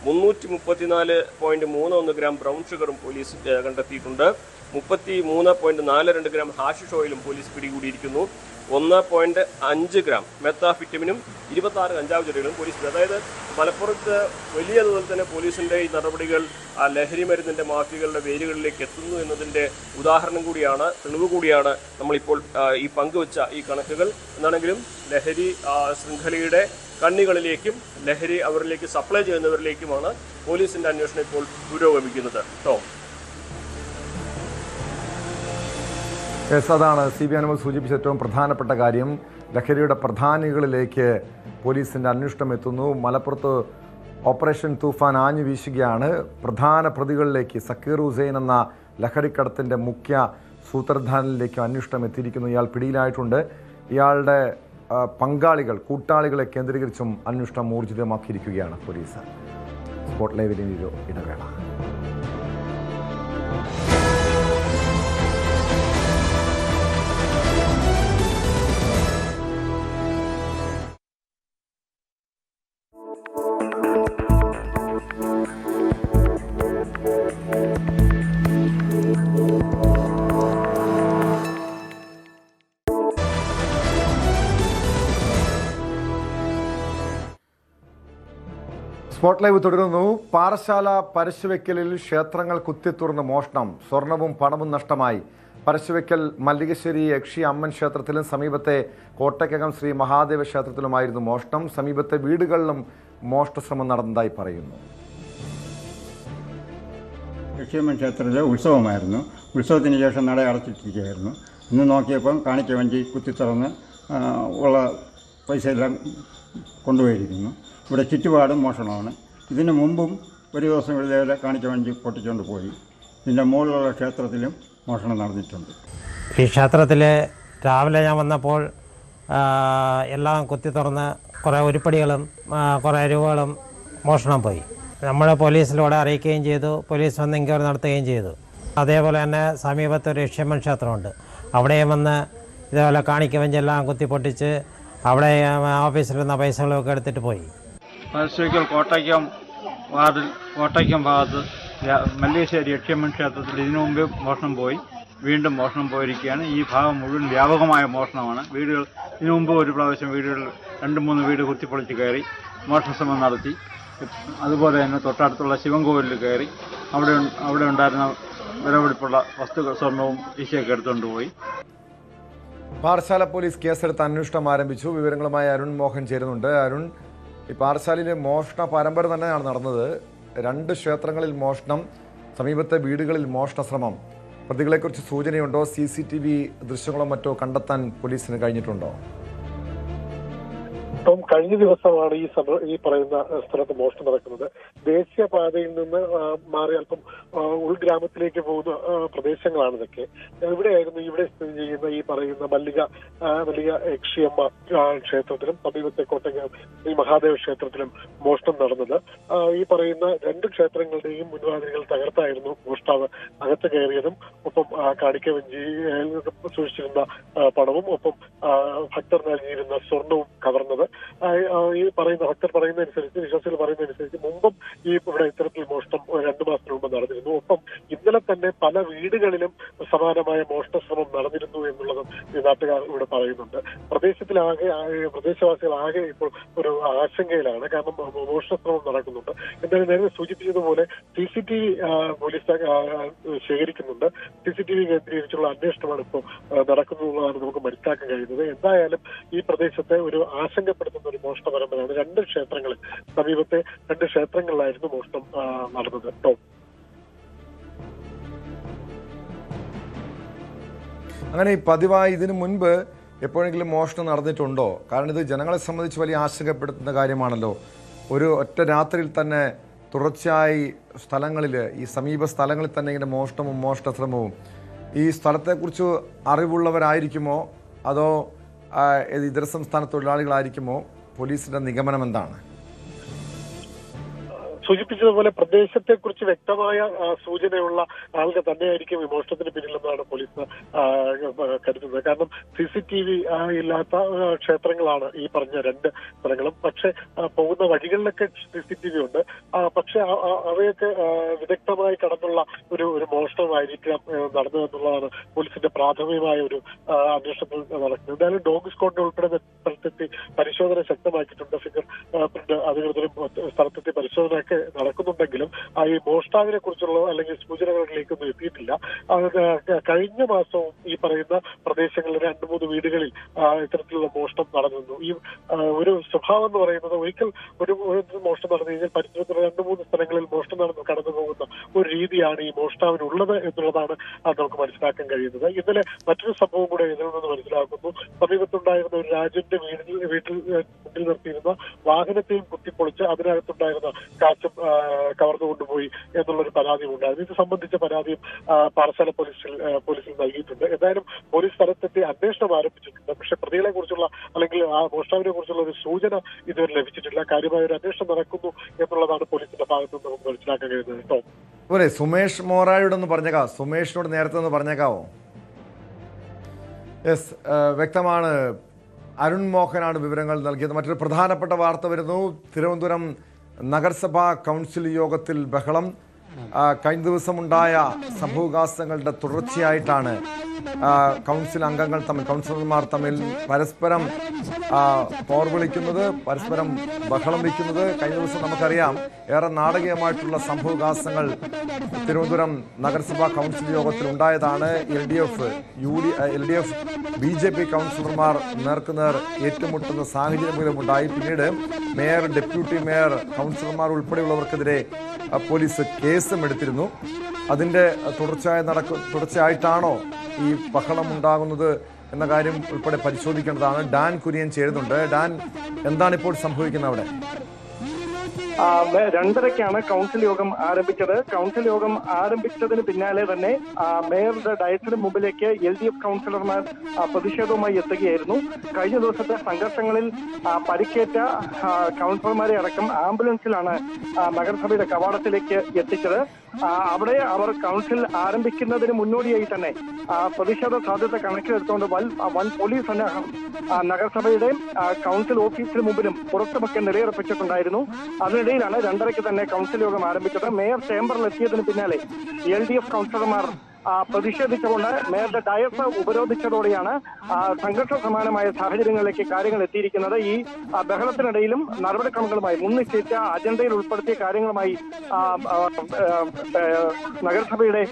334.31 ഗ്രാം ബ്രൗൺ ഷുഗറും പോലീസ് കണ്ടെത്തിയിട്ടുണ്ട്. 33.42 ഗ്രാം ഹാഷിഷ് ഓയിലും പോലീസ് പിടികൂടിയിരിക്കുന്നു. 1.5 ഗ്രാം മെത്താഫിറ്റമിനും 26 കഞ്ചാവ് ചെടികളും പോലീസ്. അതായത് മലപ്പുറത്ത് വലിയ തോതിൽ തന്നെ പോലീസിന്റെ ഈ നടപടികൾ ലഹരി മരുന്നിന്റെ മാഫിയകളുടെ വേരുകളിലേക്ക് എത്തുന്നു എന്നതിന്റെ ഉദാഹരണം കൂടിയാണ്, തെളിവ് കൂടിയാണ് നമ്മളിപ്പോൾ ഈ പങ്കുവച്ച ഈ കണക്കുകൾ. എന്നാണെങ്കിലും ലഹരി ശൃംഖലയുടെ കണ്ണികളിലേക്കും ലഹരി അവരിലേക്ക് സപ്ലൈ ചെയ്യുന്നവരിലേക്കുമാണ് പോലീസിന്റെ അന്വേഷണം ഇപ്പോൾ പുരോഗമിക്കുന്നത്. അതാണ് CB അനുമതി സൂചിപ്പിച്ച ഏറ്റവും പ്രധാനപ്പെട്ട കാര്യം. ലഹരിയുടെ പ്രധാനികളിലേക്ക് പോലീസിൻ്റെ അന്വേഷണം എത്തുന്നു. മലപ്പുറത്ത് ഓപ്പറേഷൻ തൂഫാൻ ആഞ്ഞു വീശുകയാണ്. പ്രധാന പ്രതികളിലേക്ക് സക്കീർ ഹുസൈൻ എന്ന ലഹരിക്കടത്തിൻ്റെ മുഖ്യ സൂത്രധാരനിലേക്ക് അന്വേഷണം എത്തിയിരിക്കുന്നു. ഇയാൾ പിടിയിലായിട്ടുണ്ട്. ഇയാളുടെ പങ്കാളികൾ, കൂട്ടാളികളെ കേന്ദ്രീകരിച്ചും അന്വേഷണം ഊർജിതമാക്കിയിരിക്കുകയാണ് പോലീസ്. സ്പോട്ട് ലൈവിലെ ഒരു ഇടവേള. സ്പോട്ട് ലൈവ് തുടരുന്നു. പാറശാല പരശുവെക്കലിൽ ക്ഷേത്രങ്ങൾ കുത്തിത്തുറന്ന് മോഷണം, സ്വർണവും പണവും നഷ്ടമായി. പരശുവെക്കൽ മല്ലികശ്ശേരി യക്ഷി അമ്മൻ ക്ഷേത്രത്തിലും സമീപത്തെ കോട്ടയ്ക്കകം ശ്രീ മഹാദേവ ക്ഷേത്രത്തിലുമായിരുന്നു മോഷണം. സമീപത്തെ വീടുകളിലും മോഷണശ്രമം നടന്നതായി പറയുന്നു. യക്ഷിയമ്മൻ ക്ഷേത്രത്തിലെ ഉത്സവമായിരുന്നു. ഉത്സവത്തിന് ശേഷം നട അടച്ചിട്ടിരിക്കുകയായിരുന്നു. ഇന്ന് നോക്കിയപ്പം കാണിക്ക വഞ്ചി കുത്തിത്തുറന്ന് ഉള്ള പൈസയെല്ലാം കൊണ്ടുപോയിരിക്കുന്നു. ഇവിടെ ചുറ്റുപാടും മോഷണമാണ്. ഇതിനു മുമ്പും ഒരു ദിവസം ഇതേപോലെ കാണിക്ക വഞ്ചി പൊട്ടിച്ചുകൊണ്ട് പോയി. ഇതിൻ്റെ മുകളിലുള്ള ക്ഷേത്രത്തിലും മോഷണം നടന്നിട്ടുണ്ട്. ഈ ക്ഷേത്രത്തിൽ രാവിലെ ഞാൻ വന്നപ്പോൾ എല്ലാം കുത്തി തുറന്ന് കുറേ ഉരുപ്പടികളും കുറേ രൂപകളും മോഷണം പോയി. നമ്മൾ പോലീസിലൂടെ അറിയിക്കുകയും ചെയ്തു. പോലീസ് വന്ന് എൻക്വയറി നടത്തുകയും ചെയ്തു. അതേപോലെ തന്നെ സമീപത്തൊരു യക്ഷിയമ്മൻ ക്ഷേത്രമുണ്ട്. അവിടെയും വന്ന് ഇതേപോലെ കാണിക്ക വഞ്ചെല്ലാം കുത്തി പൊട്ടിച്ച് അവിടെ ഓഫീസിലിരുന്ന പൈസകളൊക്കെ എടുത്തിട്ട് പോയി. പരശുവെക്കൽ കോട്ടയ്ക്കം ഭാഗത്ത് മല്ലികശ്ശേരി യക്ഷിയമ്മൻ ക്ഷേത്രത്തിൽ ഇതിനു മുമ്പേ മോഷണം പോയി, വീണ്ടും മോഷണം പോയിരിക്കുകയാണ്. ഈ ഭാഗം മുഴുവൻ വ്യാപകമായ മോഷണമാണ്. വീടുകൾ ഇതിനു മുമ്പ് ഒരു പ്രാവശ്യം വീടുകളിൽ 2-3 വീട് കുത്തിപ്പൊളിച്ച് കയറി മോഷണശ്രമം നടത്തി. അതുപോലെ തന്നെ തൊട്ടടുത്തുള്ള ശിവൻകോവിലിൽ കയറി അവിടെ ഉണ്ടായിരുന്ന വിലപിടിപ്പുള്ള വസ്തുക്കൾ, സ്വർണവും ഈശയൊക്കെ എടുത്തുകൊണ്ട് പോയി. പാറശാല പോലീസ് കേസെടുത്ത് അന്വേഷണം ആരംഭിച്ചു. വിവരങ്ങളുമായി അരുൺ മോഹൻ ചേരുന്നുണ്ട്. അരുൺ, ഈ പാറശാലയിലെ മോഷണ പരമ്പര തന്നെയാണ് നടന്നത്. 2 ക്ഷേത്രങ്ങളിൽ മോഷണം, സമീപത്തെ വീടുകളിൽ മോഷണശ്രമം. പ്രതികളെക്കുറിച്ച് സൂചനയുണ്ടോ? CCTV ദൃശ്യങ്ങളോ മറ്റോ കണ്ടെത്താൻ പോലീസിന് കഴിഞ്ഞിട്ടുണ്ടോ? ഇപ്പം കഴിഞ്ഞ ദിവസമാണ് ഈ പറയുന്ന സ്ഥലത്ത് മോഷണം നടക്കുന്നത്. ദേശീയപാതയിൽ നിന്ന് മാറി അല്പം ഉൾഗ്രാമത്തിലേക്ക് പോകുന്ന പ്രദേശങ്ങളാണ് ഇതൊക്കെ. ഇവിടെ സ്ഥിതി ചെയ്യുന്ന ഈ പറയുന്ന മല്ലിക യക്ഷിയമ്മ ക്ഷേത്രത്തിലും സമീപത്തെ കോട്ടയ്ക്കകം ശ്രീ മഹാദേവ ക്ഷേത്രത്തിലും മോഷണം നടന്നത്. ഈ പറയുന്ന 2 ക്ഷേത്രങ്ങളുടെയും മുൻവാതിലുകൾ തകർത്തായിരുന്നു മോഷ്ടാവ് അകത്ത് കയറിയതും ഒപ്പം കാണിക്ക വഞ്ചിയിൽ സൂക്ഷിച്ചിരുന്ന പണവും ഒപ്പം ഭക്തർ നൽകിയിരുന്ന സ്വർണവും കവർന്നത്. ഈ പറയുന്ന ഭക്തർ പറയുന്നതനുസരിച്ച്, വിശ്വാസികൾ പറയുന്നതനുസരിച്ച് മുമ്പും ഇവിടെ ഇത്തരത്തിൽ മോഷണം 2 മാസത്തിന് മുമ്പ് നടന്നിരുന്നു. ഒപ്പം ഇന്നലെ തന്നെ പല വീടുകളിലും സമാനമായ മോഷണശ്രമം നടന്നിരുന്നു എന്നുള്ളതും ഈ നാട്ടുകാർ ഇവിടെ പറയുന്നുണ്ട്. പ്രദേശവാസികൾ ആകെ ഇപ്പോൾ ഒരു ആശങ്കയിലാണ്. കാരണം മോഷണശ്രമം നടക്കുന്നുണ്ട്. എന്തായാലും നേരത്തെ സൂചിപ്പിച്ചതുപോലെ CCTV പോലീസ് ശേഖരിക്കുന്നുണ്ട്. CCTV കേന്ദ്രീകരിച്ചുള്ള അന്വേഷണമാണ് ഇപ്പോൾ നടക്കുന്നതെന്നാണ് നമുക്ക് മനസ്സിലാക്കാൻ കഴിയുന്നത്. എന്തായാലും ഈ പ്രദേശത്തെ ഒരു ആശങ്കപ്പെടുത്തുന്ന ഒരു മോഷണ പരമ്പരയാണ്. 2 ക്ഷേത്രങ്ങളിൽ, സമീപത്തെ 2 ക്ഷേത്രങ്ങളിലായിരുന്നു മോഷണം നടന്നത്. അങ്ങനെ പതിവായി ഇതിനു മുൻപ് എപ്പോഴെങ്കിലും മോഷണം നടന്നിട്ടുണ്ടോ? കാരണം ഇത് ജനങ്ങളെ സംബന്ധിച്ച് വലിയ ആശങ്കപ്പെടുത്തുന്ന കാര്യമാണല്ലോ. ഒറ്റ രാത്രിയിൽ തന്നെ തുടർച്ചയായി സ്ഥലങ്ങളിൽ, ഈ സമീപ സ്ഥലങ്ങളിൽ തന്നെ ഇങ്ങനെ മോഷണവും മോഷണശ്രമവും, ഈ സ്ഥലത്തെക്കുറിച്ച് അറിവുള്ളവരായിരിക്കുമോ അതോ ഇതര സംസ്ഥാന തൊഴിലാളികളായിരിക്കുമോ? പോലീസിന്റെ നിഗമനം എന്താണ്? സൂചിപ്പിച്ചതുപോലെ പ്രദേശത്തെക്കുറിച്ച് വ്യക്തമായ സൂചനയുള്ള ആളുകൾ തന്നെയായിരിക്കും വിമോചനത്തിന് പിന്നിലെന്നാണ് പോലീസ് കരുതുന്നത്. കാരണം CCTV ഇല്ലാത്ത ക്ഷേത്രങ്ങളാണ് ഈ പറഞ്ഞ 2 സ്ഥലങ്ങളും. പക്ഷെ പോകുന്ന വഴികളിലൊക്കെ CCTV ഉണ്ട്. പക്ഷെ അവയൊക്കെ വിദഗ്ധമായി കടന്നുള്ള ഒരു മോഷണമായിരിക്കാം നടന്നതെന്നുള്ളതാണ് പോലീസിന്റെ പ്രാഥമികമായ ഒരു അന്വേഷണത്തിൽ നടക്കുന്നത്. എന്തായാലും ഡോഗ് സ്ക്വാഡിനെ ഉൾപ്പെടുന്ന സ്ഥലത്തെത്തി പരിശോധന ശക്തമാക്കിയിട്ടുണ്ട്. ഫിംഗർ പ്രിന്റ് അധികൃതരും സ്ഥലത്തെത്തി പരിശോധനയൊക്കെ നടക്കുന്നുണ്ടെങ്കിലും ഈ മോഷ്ടാവിനെ കുറിച്ചുള്ള അല്ലെങ്കിൽ സൂചനകളിലേക്കൊന്നും എത്തിയിട്ടില്ല. കഴിഞ്ഞ മാസവും ഈ പറയുന്ന പ്രദേശങ്ങളിൽ 2-3 വീടുകളിൽ ഇത്തരത്തിലുള്ള മോഷണം നടന്നിരുന്നു. ഈ ഒരു സ്വഭാവം എന്ന് പറയുന്നത് ഒരിക്കൽ ഒരു മോഷണം നടന്നു കഴിഞ്ഞാൽ പരിസരത്തുള്ള 2-3 സ്ഥലങ്ങളിൽ മോഷണം കടന്നു പോകുന്ന ഒരു രീതിയാണ് ഈ മോഷ്ടാവിനുള്ളത് എന്നുള്ളതാണ് നമുക്ക് മനസ്സിലാക്കാൻ കഴിയുന്നത്. ഇന്നലെ മറ്റൊരു സംഭവം കൂടെ ഇതിൽ നിന്ന് മനസ്സിലാക്കുന്നു. സമീപത്തുണ്ടായിരുന്ന ഒരു രാജന്റെ വീട്ടിൽ നിർത്തിയിരുന്ന വാഹനത്തെയും കുത്തിപ്പൊളിച്ച് അതിനകത്തുണ്ടായിരുന്ന കാശും കവർന്നു കൊണ്ടുപോയി എന്നുള്ളൊരു പരാതിയും ഉണ്ടായിരുന്നു. ഇത് സംബന്ധിച്ച പരാതിയും പാറശാല പോലീസിൽ നൽകിയിട്ടുണ്ട്. എന്തായാലും പോലീസ് സ്ഥലത്തെത്തി അന്വേഷണം ആരംഭിച്ചിട്ടുണ്ട്. പക്ഷെ പ്രതികളെ കുറിച്ചുള്ള അല്ലെങ്കിൽ ആ മോഷ്ടാവിനെ കുറിച്ചുള്ള ഒരു സൂചന ഇതുവരെ ലഭിച്ചിട്ടില്ല. കാര്യമായ ഒരു അന്വേഷണം നടക്കുന്നു എന്നുള്ളതാണ് പോലീസിന്റെ ഭാഗത്ത് നിന്ന് നമുക്ക് മനസ്സിലാക്കാൻ കഴിയുന്നത്. ടോം, സുമേഷ് മോറായോടൊന്ന് പറഞ്ഞേക്കാവോ? സുമേഷിനോട് നേരത്തെ ഒന്ന് പറഞ്ഞേക്കാവോ? യെസ്, വ്യക്തമാണ്. അരുൺ മോഹനാണ് വിവരങ്ങൾ നൽകിയത്. മറ്റൊരു പ്രധാനപ്പെട്ട വാർത്ത വരുന്നു. തിരുവനന്തപുരം നഗരസഭാ കൗൺസിൽ യോഗത്തിൽ ബഹളം. കഴിഞ്ഞ ദിവസമുണ്ടായ സംഭവവികാസങ്ങളുടെ തുടർച്ചയായിട്ടാണ് കൗൺസിൽ അംഗങ്ങൾ തമ്മിൽ, കൗൺസിലർമാർ തമ്മിൽ പരസ്പരം പോർവിളിക്കുന്നത്, പരസ്പരം ബഹളം വയ്ക്കുന്നത്. കഴിഞ്ഞ ദിവസം നമുക്കറിയാം ഏറെ നാടകീയമായിട്ടുള്ള സംഭവവികാസങ്ങൾ തിരുവനന്തപുരം നഗരസഭാ കൗൺസിൽ യോഗത്തിൽ ഉണ്ടായതാണ്. LDF BJP കൗൺസിലർമാർ നേർക്കുനേർ ഏറ്റുമുട്ടുന്ന സാഹചര്യം ഉണ്ടായി. പിന്നീട് മേയർ, ഡെപ്യൂട്ടി മേയർ, കൗൺസിലർമാർ ഉൾപ്പെടെയുള്ളവർക്കെതിരെ പോലീസ് കേസും എടുത്തിരുന്നു. അതിൻ്റെ തുടർച്ചയായിട്ടാണോ ഈ ബഹളം ഉണ്ടാകുന്നത് എന്ന കാര്യം ഉൾപ്പെടെ പരിശോധിക്കേണ്ടതാണ്. ഡാൻ കുര്യൻ ചേരുന്നുണ്ട്. ഡാൻ, എന്താണ് ഇപ്പോൾ സംഭവിക്കുന്നത് അവിടെ? 2:30-ക്കാണ് കൗൺസിൽ യോഗം ആരംഭിച്ചത്. കൗൺസിൽ യോഗം ആരംഭിച്ചതിന് പിന്നാലെ തന്നെ മേയറുടെ ഡയസിന് മുമ്പിലേക്ക് LDF കൗൺസിലർമാർ പ്രതിഷേധവുമായി എത്തുകയായിരുന്നു. കഴിഞ്ഞ ദിവസത്തെ സംഘർഷങ്ങളിൽ പരിക്കേറ്റ കൗൺസിലർമാരെ അടക്കം ആംബുലൻസിലാണ് നഗരസഭയുടെ കവാടത്തിലേക്ക് എത്തിച്ചത്. അവിടെ അവർ കൗൺസിൽ ആരംഭിക്കുന്നതിന് മുന്നോടിയായി തന്നെ പ്രതിഷേധ സാധ്യത കണക്കിലെടുത്തുകൊണ്ട് വൻ പോലീസ് സന്നാഹം നഗരസഭയുടെ കൗൺസിൽ ഓഫീസിന് മുമ്പിലും പുറത്തുമൊക്കെ നിലയുറപ്പിച്ചിട്ടുണ്ടായിരുന്നു. അതിനിടയിലാണ് 2:30-ക്ക് തന്നെ കൗൺസിൽ യോഗം ആരംഭിച്ചത്. മേയർ ചേംബറിൽ എത്തിയതിന് പിന്നാലെ LDF കൗൺസിലർമാർ പ്രതിഷേധിച്ചുകൊണ്ട് മേയറുടെ ഡയസ് ഉപരോധിച്ചതോടെയാണ് സംഘർഷ സമാനമായ സാഹചര്യങ്ങളിലേക്ക് കാര്യങ്ങൾ എത്തിയിരിക്കുന്നത്. ഈ ബഹളത്തിനിടയിലും നടപടിക്രമങ്ങളുമായി മുൻനിശ്ചയിച്ച അജണ്ടയിൽ ഉൾപ്പെടുത്തിയ കാര്യങ്ങളുമായി നഗരസഭയുടെ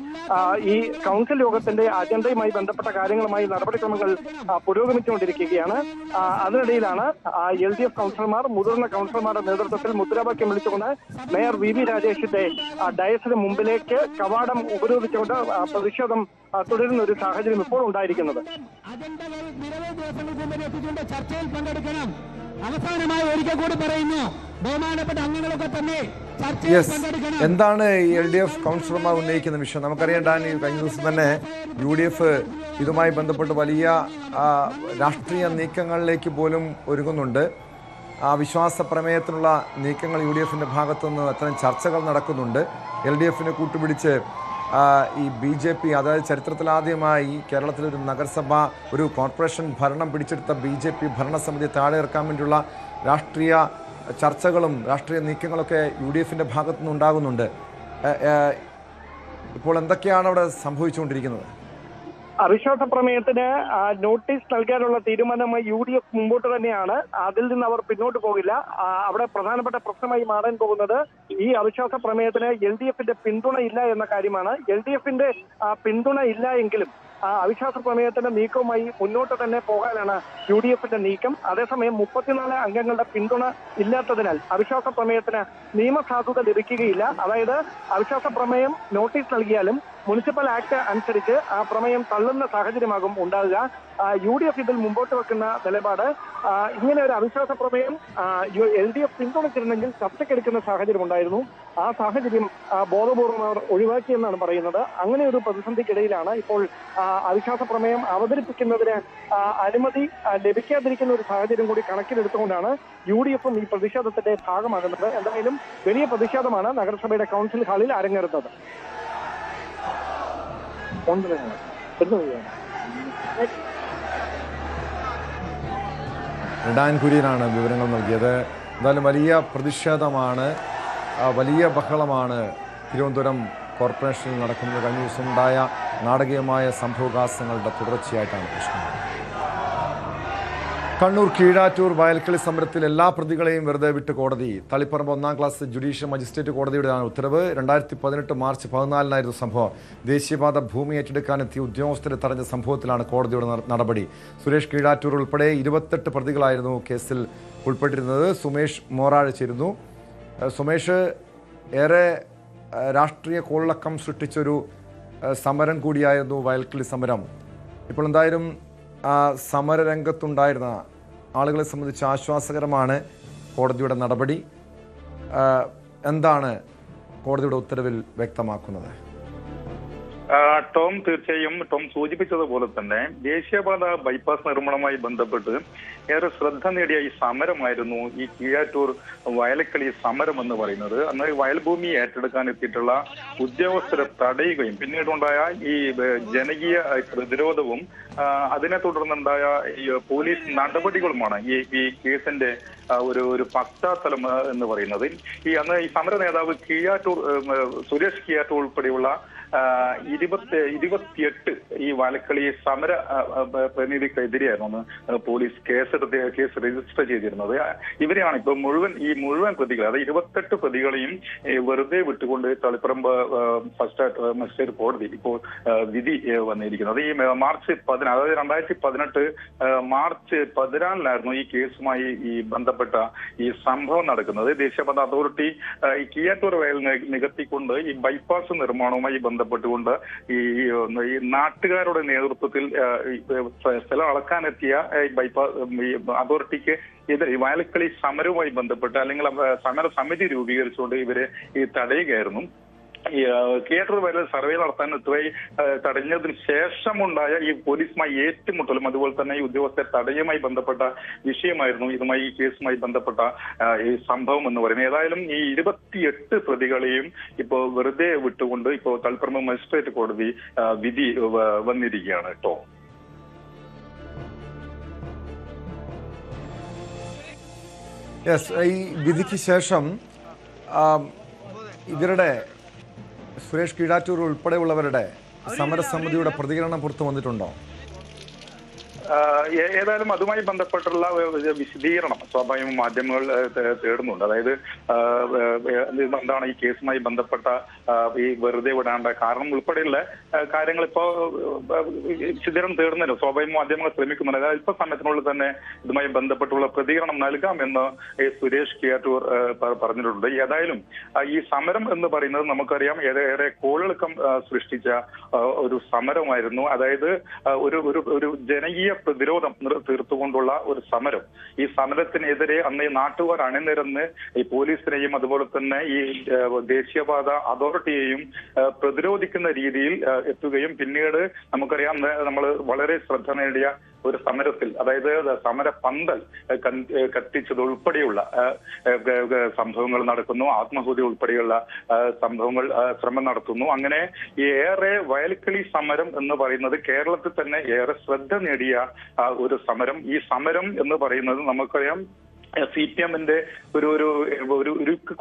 ഈ കൗൺസിൽ യോഗത്തിന്റെ അജണ്ടയുമായി ബന്ധപ്പെട്ട കാര്യങ്ങളുമായി നടപടിക്രമങ്ങൾ പുരോഗമിച്ചുകൊണ്ടിരിക്കുകയാണ്. അതിനിടയിലാണ് LDF കൗൺസിലർമാർ മുതിർന്ന കൗൺസിലർമാരുടെ നേതൃത്വത്തിൽ മുദ്രാവാക്യം വിളിച്ചുകൊണ്ട് മേയർ VV രാജേഷിന്റെ ഡയസിന് മുമ്പിലേക്ക് കവാടം ഉപരോധിച്ചുകൊണ്ട് പ്രതിഷേധം തുടരുന്ന ഒരു സാഹചര്യം ഇപ്പോൾ ഉണ്ടായിരിക്കുന്നത്. അവസാനമായി ഒരിക്കൽ കൂടി പറയുന്നു, ബഹുമാനപ്പെട്ട അംഗങ്ങളൊക്കെ തന്നെ എന്താണ് ഈ LDF കൗൺസിലർമാർ ഉന്നയിക്കുന്ന വിഷയം? നമുക്കറിയാം ഡാൻ, കഴിഞ്ഞ ദിവസം തന്നെ UDF ഇതുമായി ബന്ധപ്പെട്ട് വലിയ രാഷ്ട്രീയ നീക്കങ്ങളിലേക്ക് പോലും ഒരുങ്ങുന്നുണ്ട്. വിശ്വാസ പ്രമേയത്തിനുള്ള നീക്കങ്ങൾ UDFിൻ്റെ ഭാഗത്തുനിന്ന് അത്തരം ചർച്ചകൾ നടക്കുന്നുണ്ട്. LDFനെ കൂട്ടുപിടിച്ച് ഈ BJP, അതായത് ചരിത്രത്തിലാദ്യമായി കേരളത്തിലൊരു നഗരസഭ, ഒരു കോർപ്പറേഷൻ ഭരണം പിടിച്ചെടുത്ത BJP ഭരണസമിതി താഴെ ഇറക്കാൻ വേണ്ടിയുള്ള രാഷ്ട്രീയ ചർച്ചകളും രാഷ്ട്രീയ നീക്കങ്ങളൊക്കെ UDFിൻ്റെ ഭാഗത്തുനിന്ന് ഉണ്ടാകുന്നുണ്ട്. ഇപ്പോൾ എന്തൊക്കെയാണ് അവിടെ സംഭവിച്ചുകൊണ്ടിരിക്കുന്നത്? അവിശ്വാസ പ്രമേയത്തിന് നോട്ടീസ് നൽകാനുള്ള തീരുമാനമായി UDF മുമ്പോട്ട് തന്നെയാണ്. അതിൽ നിന്ന് അവർ പിന്നോട്ട് പോകില്ല. അവിടെ പ്രധാനപ്പെട്ട പ്രശ്നമായി മാറാൻ പോകുന്നത് ഈ അവിശ്വാസ പ്രമേയത്തിന് LDFന്റെ പിന്തുണ ഇല്ല എന്ന കാര്യമാണ്. LDFന്റെ പിന്തുണ ഇല്ല എങ്കിലും അവിശ്വാസ പ്രമേയത്തിന്റെ നീക്കവുമായി മുന്നോട്ട് തന്നെ പോകാനാണ് UDFന്റെ നീക്കം. അതേസമയം 34 അംഗങ്ങളുടെ പിന്തുണ ഇല്ലാത്തതിനാൽ അവിശ്വാസ പ്രമേയത്തിന് നിയമസാധുത ലഭിക്കുകയില്ല. അതായത് അവിശ്വാസ പ്രമേയം നോട്ടീസ് നൽകിയാലും മുനിസിപ്പൽ ആക്ട് അനുസരിച്ച് ആ പ്രമേയം തള്ളുന്ന സാഹചര്യമാകും ഉണ്ടാകുക. UDF ഇതിൽ മുമ്പോട്ട് വെക്കുന്ന നിലപാട് ഇങ്ങനെ ഒരു അവിശ്വാസ പ്രമേയം LDF പിന്തുണച്ചിരുന്നെങ്കിൽ ചർച്ചയ്ക്കെടുക്കുന്ന സാഹചര്യം ഉണ്ടായിരുന്നു. ആ സാഹചര്യം ബോധപൂർവം അവർ ഒഴിവാക്കിയെന്നാണ് പറയുന്നത്. അങ്ങനെ ഒരു പ്രതിസന്ധിക്കിടയിലാണ് ഇപ്പോൾ അവിശ്വാസ പ്രമേയം അവതരിപ്പിക്കുന്നതിന് അനുമതി ലഭിക്കാതിരിക്കുന്ന ഒരു സാഹചര്യം കൂടി കണക്കിലെടുത്തുകൊണ്ടാണ് UDFും ഈ പ്രതിഷേധത്തിന്റെ ഭാഗമാകുന്നത്. എന്തായാലും വലിയ പ്രതിഷേധമാണ് നഗരസഭയുടെ കൗൺസിൽ ഹാളിൽ അരങ്ങേറുന്നത്. ഡാൻ കുര്യനാണ് വിവരങ്ങൾ നൽകിയത്. എന്തായാലും വലിയ പ്രതിഷേധമാണ്, വലിയ ബഹളമാണ് തിരുവനന്തപുരം കോർപ്പറേഷനിൽ നടക്കുന്നത്. കഴിഞ്ഞ ദിവസം ഉണ്ടായ നാടകീയമായ സംഭവവികാസങ്ങളുടെ തുടർച്ചയായിട്ടാണ് പ്രശ്നം. കണ്ണൂർ കീഴാറ്റൂർ വയൽക്കിളി സമരത്തിൽ എല്ലാ പ്രതികളെയും വെറുതെ വിട്ട് കോടതി. തളിപ്പറമ്പ് 1-ാം ക്ലാസ് ജുഡീഷ്യൽ മജിസ്ട്രേറ്റ് കോടതിയുടെയാണ് ഉത്തരവ്. 2018 മാർച്ച് 14-നായിരുന്നു സംഭവം. ദേശീയപാത ഭൂമി ഏറ്റെടുക്കാനെത്തിയ ഉദ്യോഗസ്ഥരെ തടഞ്ഞ സംഭവത്തിലാണ് കോടതിയുടെ നടപടി. സുരേഷ് കീഴാറ്റൂർ ഉൾപ്പെടെ 28 പ്രതികളായിരുന്നു കേസിൽ ഉൾപ്പെട്ടിരുന്നത്. സുമേഷ് മോറാഴ് ചേരുന്നു. സുമേഷ്, ഏറെ രാഷ്ട്രീയ കോളിളക്കം സൃഷ്ടിച്ചൊരു സമരം കൂടിയായിരുന്നു വയൽക്കിളി സമരം. ഇപ്പോൾ എന്തായാലും സമരരംഗത്തുണ്ടായിരുന്ന ആളുകളെ സംബന്ധിച്ച് ആശ്വാസകരമാണ് കോടതിയുടെ നടപടി. എന്താണ് കോടതിയുടെ ഉത്തരവിൽ വ്യക്തമാക്കുന്നത്? ടോം, തീർച്ചയായും ടോം സൂചിപ്പിച്ചതുപോലെ തന്നെ ദേശീയപാത ബൈപ്പാസ് നിർമ്മാണവുമായി ബന്ധപ്പെട്ട് ഏറെ ശ്രദ്ധ നേടിയ ഈ സമരമായിരുന്നു ഈ കീഴാറ്റൂർ വയലക്കളി സമരം എന്ന് പറയുന്നത്. അന്ന് വയൽഭൂമി ഏറ്റെടുക്കാൻ എത്തിയിട്ടുള്ള ഉദ്യോഗസ്ഥരെ തടയുകയും പിന്നീടുണ്ടായ ഈ ജനകീയ പ്രതിരോധവും അതിനെ തുടർന്നുണ്ടായ ഈ പോലീസ് നടപടികളുമാണ് ഈ കേസിന്റെ ഒരു പശ്ചാത്തലം എന്ന് പറയുന്നത്. അന്ന് ഈ സമര നേതാവ് സുരേഷ് കീഴാറ്റൂർ ഉൾപ്പെടെയുള്ള 28 ഈ വയലക്കളി സമര പ്രതിനിധിക്കെതിരെയായിരുന്നു പോലീസ് കേസ് രജിസ്റ്റർ ചെയ്തിരുന്നത്. ഇവരെയാണ് ഇപ്പൊ മുഴുവൻ പ്രതികൾ, അതായത് 28 പ്രതികളെയും വെറുതെ വിട്ടുകൊണ്ട് തളിപ്പറമ്പ് ഫസ്റ്റ് മജിസ്ട്രേറ്റ് കോടതി ഇപ്പോൾ വിധി വന്നിരിക്കുന്നത്. ഈ മാർച്ച് 10, അതായത് 2018 മാർച്ച് 14-നായിരുന്നു ഈ കേസുമായി ബന്ധപ്പെട്ട ഈ സംഭവം നടക്കുന്നത്. ദേശീയപാത അതോറിറ്റി ഈ കീഴാറ്റൂർ വയൽ നികത്തിക്കൊണ്ട് ഈ ബൈപ്പാസ് നിർമ്മാണവുമായി ബന്ധപ്പെട്ടുകൊണ്ട് ഈ നാട്ടുകാരുടെ നേതൃത്വത്തിൽ സ്ഥലം അളക്കാനെത്തിയ അതോറിറ്റിക്ക് എതിരെ വയലക്കളി സമരവുമായി ബന്ധപ്പെട്ട് അല്ലെങ്കിൽ സമര സമിതി രൂപീകരിച്ചുകൊണ്ട് ഇവരെ തടയുകയായിരുന്നു. ഈ കീഴാറ്റൂർ വയലിൽ സർവേ നടത്താൻ തടഞ്ഞതിന് ശേഷമുണ്ടായ ഈ പോലീസുമായി ഏറ്റുമുട്ടലും അതുപോലെ തന്നെ ഈ ഉദ്യോഗസ്ഥരെ തടയുമായി ബന്ധപ്പെട്ട വിഷയമായിരുന്നു ഈ കേസുമായി ബന്ധപ്പെട്ട ഈ സംഭവം എന്ന് പറയുന്നത്. ഏതായാലും ഈ 28 പ്രതികളെയും ഇപ്പോൾ വെറുതെ വിട്ടുകൊണ്ട് ഇപ്പോൾ തളിപ്പറമ്പ് മജിസ്ട്രേറ്റ് കോടതി വിധി വന്നിരിക്കുകയാണ് കേട്ടോ. ഈ വിധിക്ക് ശേഷം ഇവരുടെ സുരേഷ് കീഴാറ്റൂർ ഉൾപ്പെടെയുള്ളവരുടെ സമരസമിതിയുടെ പ്രതികരണം പുറത്തു വന്നിട്ടുണ്ടോ? ഏതായാലും അതുമായി ബന്ധപ്പെട്ടുള്ള വിശദീകരണം സ്വാഭാവിക മാധ്യമങ്ങൾ തേടുന്നുണ്ട്. അതായത് എന്താണ് ഈ കേസുമായി ബന്ധപ്പെട്ട ഈ വെറുതെ വിടാണ്ട കാരണം ഉൾപ്പെടെയുള്ള കാര്യങ്ങൾ ഇപ്പോ വിശദീകരണം തേടുന്നല്ലോ. സ്വാഭാവിക മാധ്യമങ്ങൾ ശ്രമിക്കുന്നുണ്ട്. അതായത് അല്പ സമയത്തിനുള്ളിൽ തന്നെ ഇതുമായി ബന്ധപ്പെട്ടുള്ള പ്രതികരണം നൽകാമെന്ന് സുരേഷ് കീഴാറ്റൂർ പറഞ്ഞിട്ടുണ്ട്. ഏതായാലും ഈ സമരം എന്ന് പറയുന്നത് നമുക്കറിയാം ഏറെ കോളിളക്കം സൃഷ്ടിച്ച ഒരു സമരമായിരുന്നു. അതായത് ഒരു ജനകീയ പ്രതിരോധം തീർത്തുകൊണ്ടുള്ള ഒരു സമരം. ഈ സമരത്തിനെതിരെ അന്ന് നാട്ടുകാർ അണിനിരന്ന് ഈ പോലീസിനെയും അതുപോലെ തന്നെ ഈ ദേശീയപാത അതോറിറ്റിയെയും പ്രതിരോധിക്കുന്ന രീതിയിൽ എത്തുകയും പിന്നീട് നമുക്കറിയാം നമ്മൾ വളരെ ശ്രദ്ധ നേടിയ ഒരു സമരത്തിൽ, അതായത് സമര പന്തൽ കത്തിച്ചത് ഉൾപ്പെടെയുള്ള സംഭവങ്ങൾ നടക്കുന്നു. ആത്മഹത്യ ഉൾപ്പെടെയുള്ള സംഭവങ്ങൾ ശ്രമം നടത്തുന്നു. അങ്ങനെ ഏറെ വയൽക്കിളി സമരം എന്ന് പറയുന്നത് കേരളത്തിൽ തന്നെ ഏറെ ശ്രദ്ധ നേടിയ ഒരു സമരം. ഈ സമരം എന്ന് പറയുന്നത് നമുക്കറിയാം CPM-ന്റെ ഒരു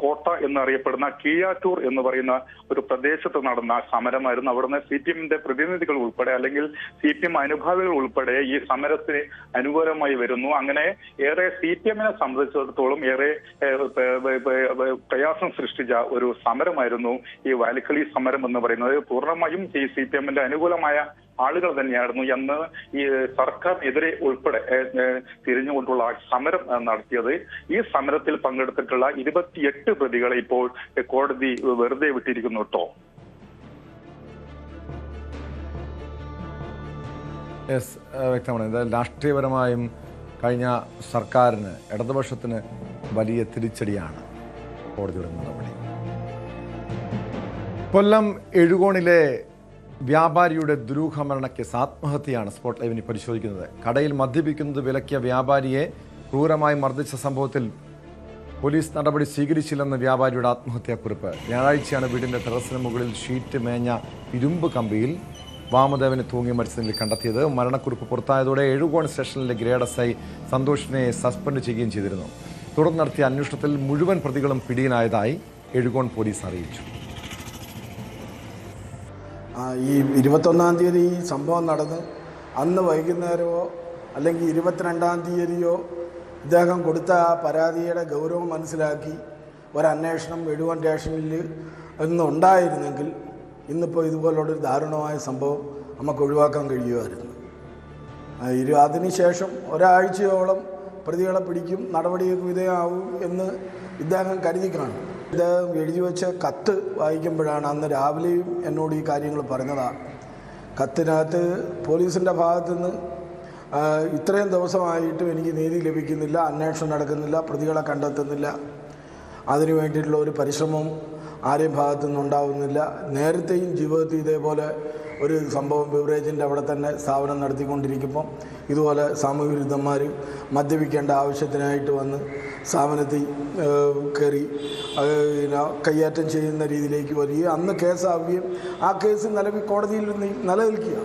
കോട്ട എന്നറിയപ്പെടുന്ന കീഴാറ്റൂർ എന്ന് പറയുന്ന ഒരു പ്രദേശത്ത് നടന്ന സമരമായിരുന്നു. അവിടുന്ന് CPM-ന്റെ പ്രതിനിധികൾ ഉൾപ്പെടെ അല്ലെങ്കിൽ CPM അനുഭാവികൾ ഉൾപ്പെടെ ഈ സമരത്തിന് അനുകൂലമായി വരുന്നു. അങ്ങനെ ഏറെ CPM-നെ സംബന്ധിച്ചിടത്തോളം ഏറെ പ്രയാസം സൃഷ്ടിച്ച ഒരു സമരമായിരുന്നു ഈ വയൽക്കിളി സമരം എന്ന് പറയുന്നത്. പൂർണ്ണമായും ഈ CPM-ന്റെ അനുകൂലമായ ആളുകൾ തന്നെയായിരുന്നു അന്ന് ഈ സർക്കാരിനെതിരെ ഉൾപ്പെടെ തിരിഞ്ഞുകൊണ്ടുള്ള സമരം നടത്തിയത്. ഈ സമരത്തിൽ പങ്കെടുത്തിട്ടുള്ള 28 പ്രതികളെ ഇപ്പോൾ കോടതി വെറുതെ വിട്ടിരിക്കുന്നു കേട്ടോ. വ്യക്തമാണ്. ഇത് രാഷ്ട്രീയപരമായും കഴിഞ്ഞ സർക്കാരിന്, ഇടതുപക്ഷത്തിന് വലിയ തിരിച്ചടിയാണ് കോടതിയുടെ നടപടി. കൊല്ലം എഴുകോണിലെ വ്യാപാരിയുടെ ദുരൂഹമരണക്കേസ് ആത്മഹത്യയാണ് സ്പോട്ട് ലൈവിന് പരിശോധിക്കുന്നത്. കടയിൽ മദ്യപിക്കുന്നത് വിലക്കിയ വ്യാപാരിയെ ക്രൂരമായി മർദ്ദിച്ച സംഭവത്തിൽ പോലീസ് നടപടി സ്വീകരിച്ചില്ലെന്ന് വ്യാപാരിയുടെ ആത്മഹത്യാക്കുറിപ്പ്. ഞായറാഴ്ചയാണ് വീടിന്റെ ടെറസിന് മുകളിൽ ഷീറ്റ് മേഞ്ഞ ഇരുമ്പ് കമ്പിയിൽ വാമദേവനെ തൂങ്ങി മരിച്ച നിലയിൽ കണ്ടെത്തിയത്. മരണക്കുറിപ്പ് പുറത്തായതോടെ എഴുകോൺ സ്റ്റേഷനിലെ ഗ്രേഡ് SI സന്തോഷിനെ സസ്പെൻഡ് ചെയ്യുകയും ചെയ്തിരുന്നു. തുടർന്ന് നടത്തിയ അന്വേഷണത്തിൽ മുഴുവൻ പ്രതികളും പിടിയിലായതായി എഴുകോൺ പോലീസ് അറിയിച്ചു. ഈ 21-ാം തീയതി ഈ സംഭവം നടന്ന് അന്ന് വൈകുന്നേരമോ അല്ലെങ്കിൽ 22-ാം തീയതിയോ ഇദ്ദേഹം കൊടുത്ത ആ പരാതിയുടെ ഗൗരവം മനസ്സിലാക്കി ഒരന്വേഷണം എഴുകോൺ സ്റ്റേഷനിൽ ഇന്നുണ്ടായിരുന്നെങ്കിൽ ഇന്നിപ്പോൾ ഇതുപോലുള്ളൊരു ദാരുണമായ സംഭവം നമുക്ക് ഒഴിവാക്കാൻ കഴിയുമായിരുന്നു. അതിനുശേഷം ഒരാഴ്ചയോളം പ്രതികളെ പിടിക്കും, നടപടിയൊക്കെ വിധേയമാവും എന്ന് ഇദ്ദേഹം കരുതി കാണും. ഇദ്ദേഹം എഴുതി വെച്ച കത്ത് വായിക്കുമ്പോഴാണ് അന്ന് രാവിലെയും എന്നോട് ഈ കാര്യങ്ങൾ പറഞ്ഞതാണ്. കത്തിനകത്ത് പോലീസിൻ്റെ ഭാഗത്തുനിന്ന് ഇത്രയും ദിവസമായിട്ടും എനിക്ക് നീതി ലഭിക്കുന്നില്ല, അന്വേഷണം നടക്കുന്നില്ല, പ്രതികളെ കണ്ടെത്തുന്നില്ല, അതിനു വേണ്ടിയിട്ടുള്ള ഒരു പരിശ്രമവും ആരെയും ഭാഗത്തുനിന്ന് ഉണ്ടാവുന്നില്ല. നേരത്തെയും ജീവിതത്തിൽ ഇതേപോലെ ഒരു സംഭവം ബിവറേജിൻ്റെ അവിടെ തന്നെ സ്ഥാപനം നടത്തിക്കൊണ്ടിരിക്കുമ്പം ഇതുപോലെ സാമൂഹ്യ വിരുദ്ധന്മാർ മദ്യപിക്കേണ്ട ആവശ്യത്തിനായിട്ട് വന്ന് സ്ഥാപനത്തിൽ കയറി കയ്യേറ്റം ചെയ്യുന്ന രീതിയിലേക്ക് വരികയും അന്ന് കേസാവുകയും ആ കേസ് കോടതിയിൽ നിലനിൽക്കുക.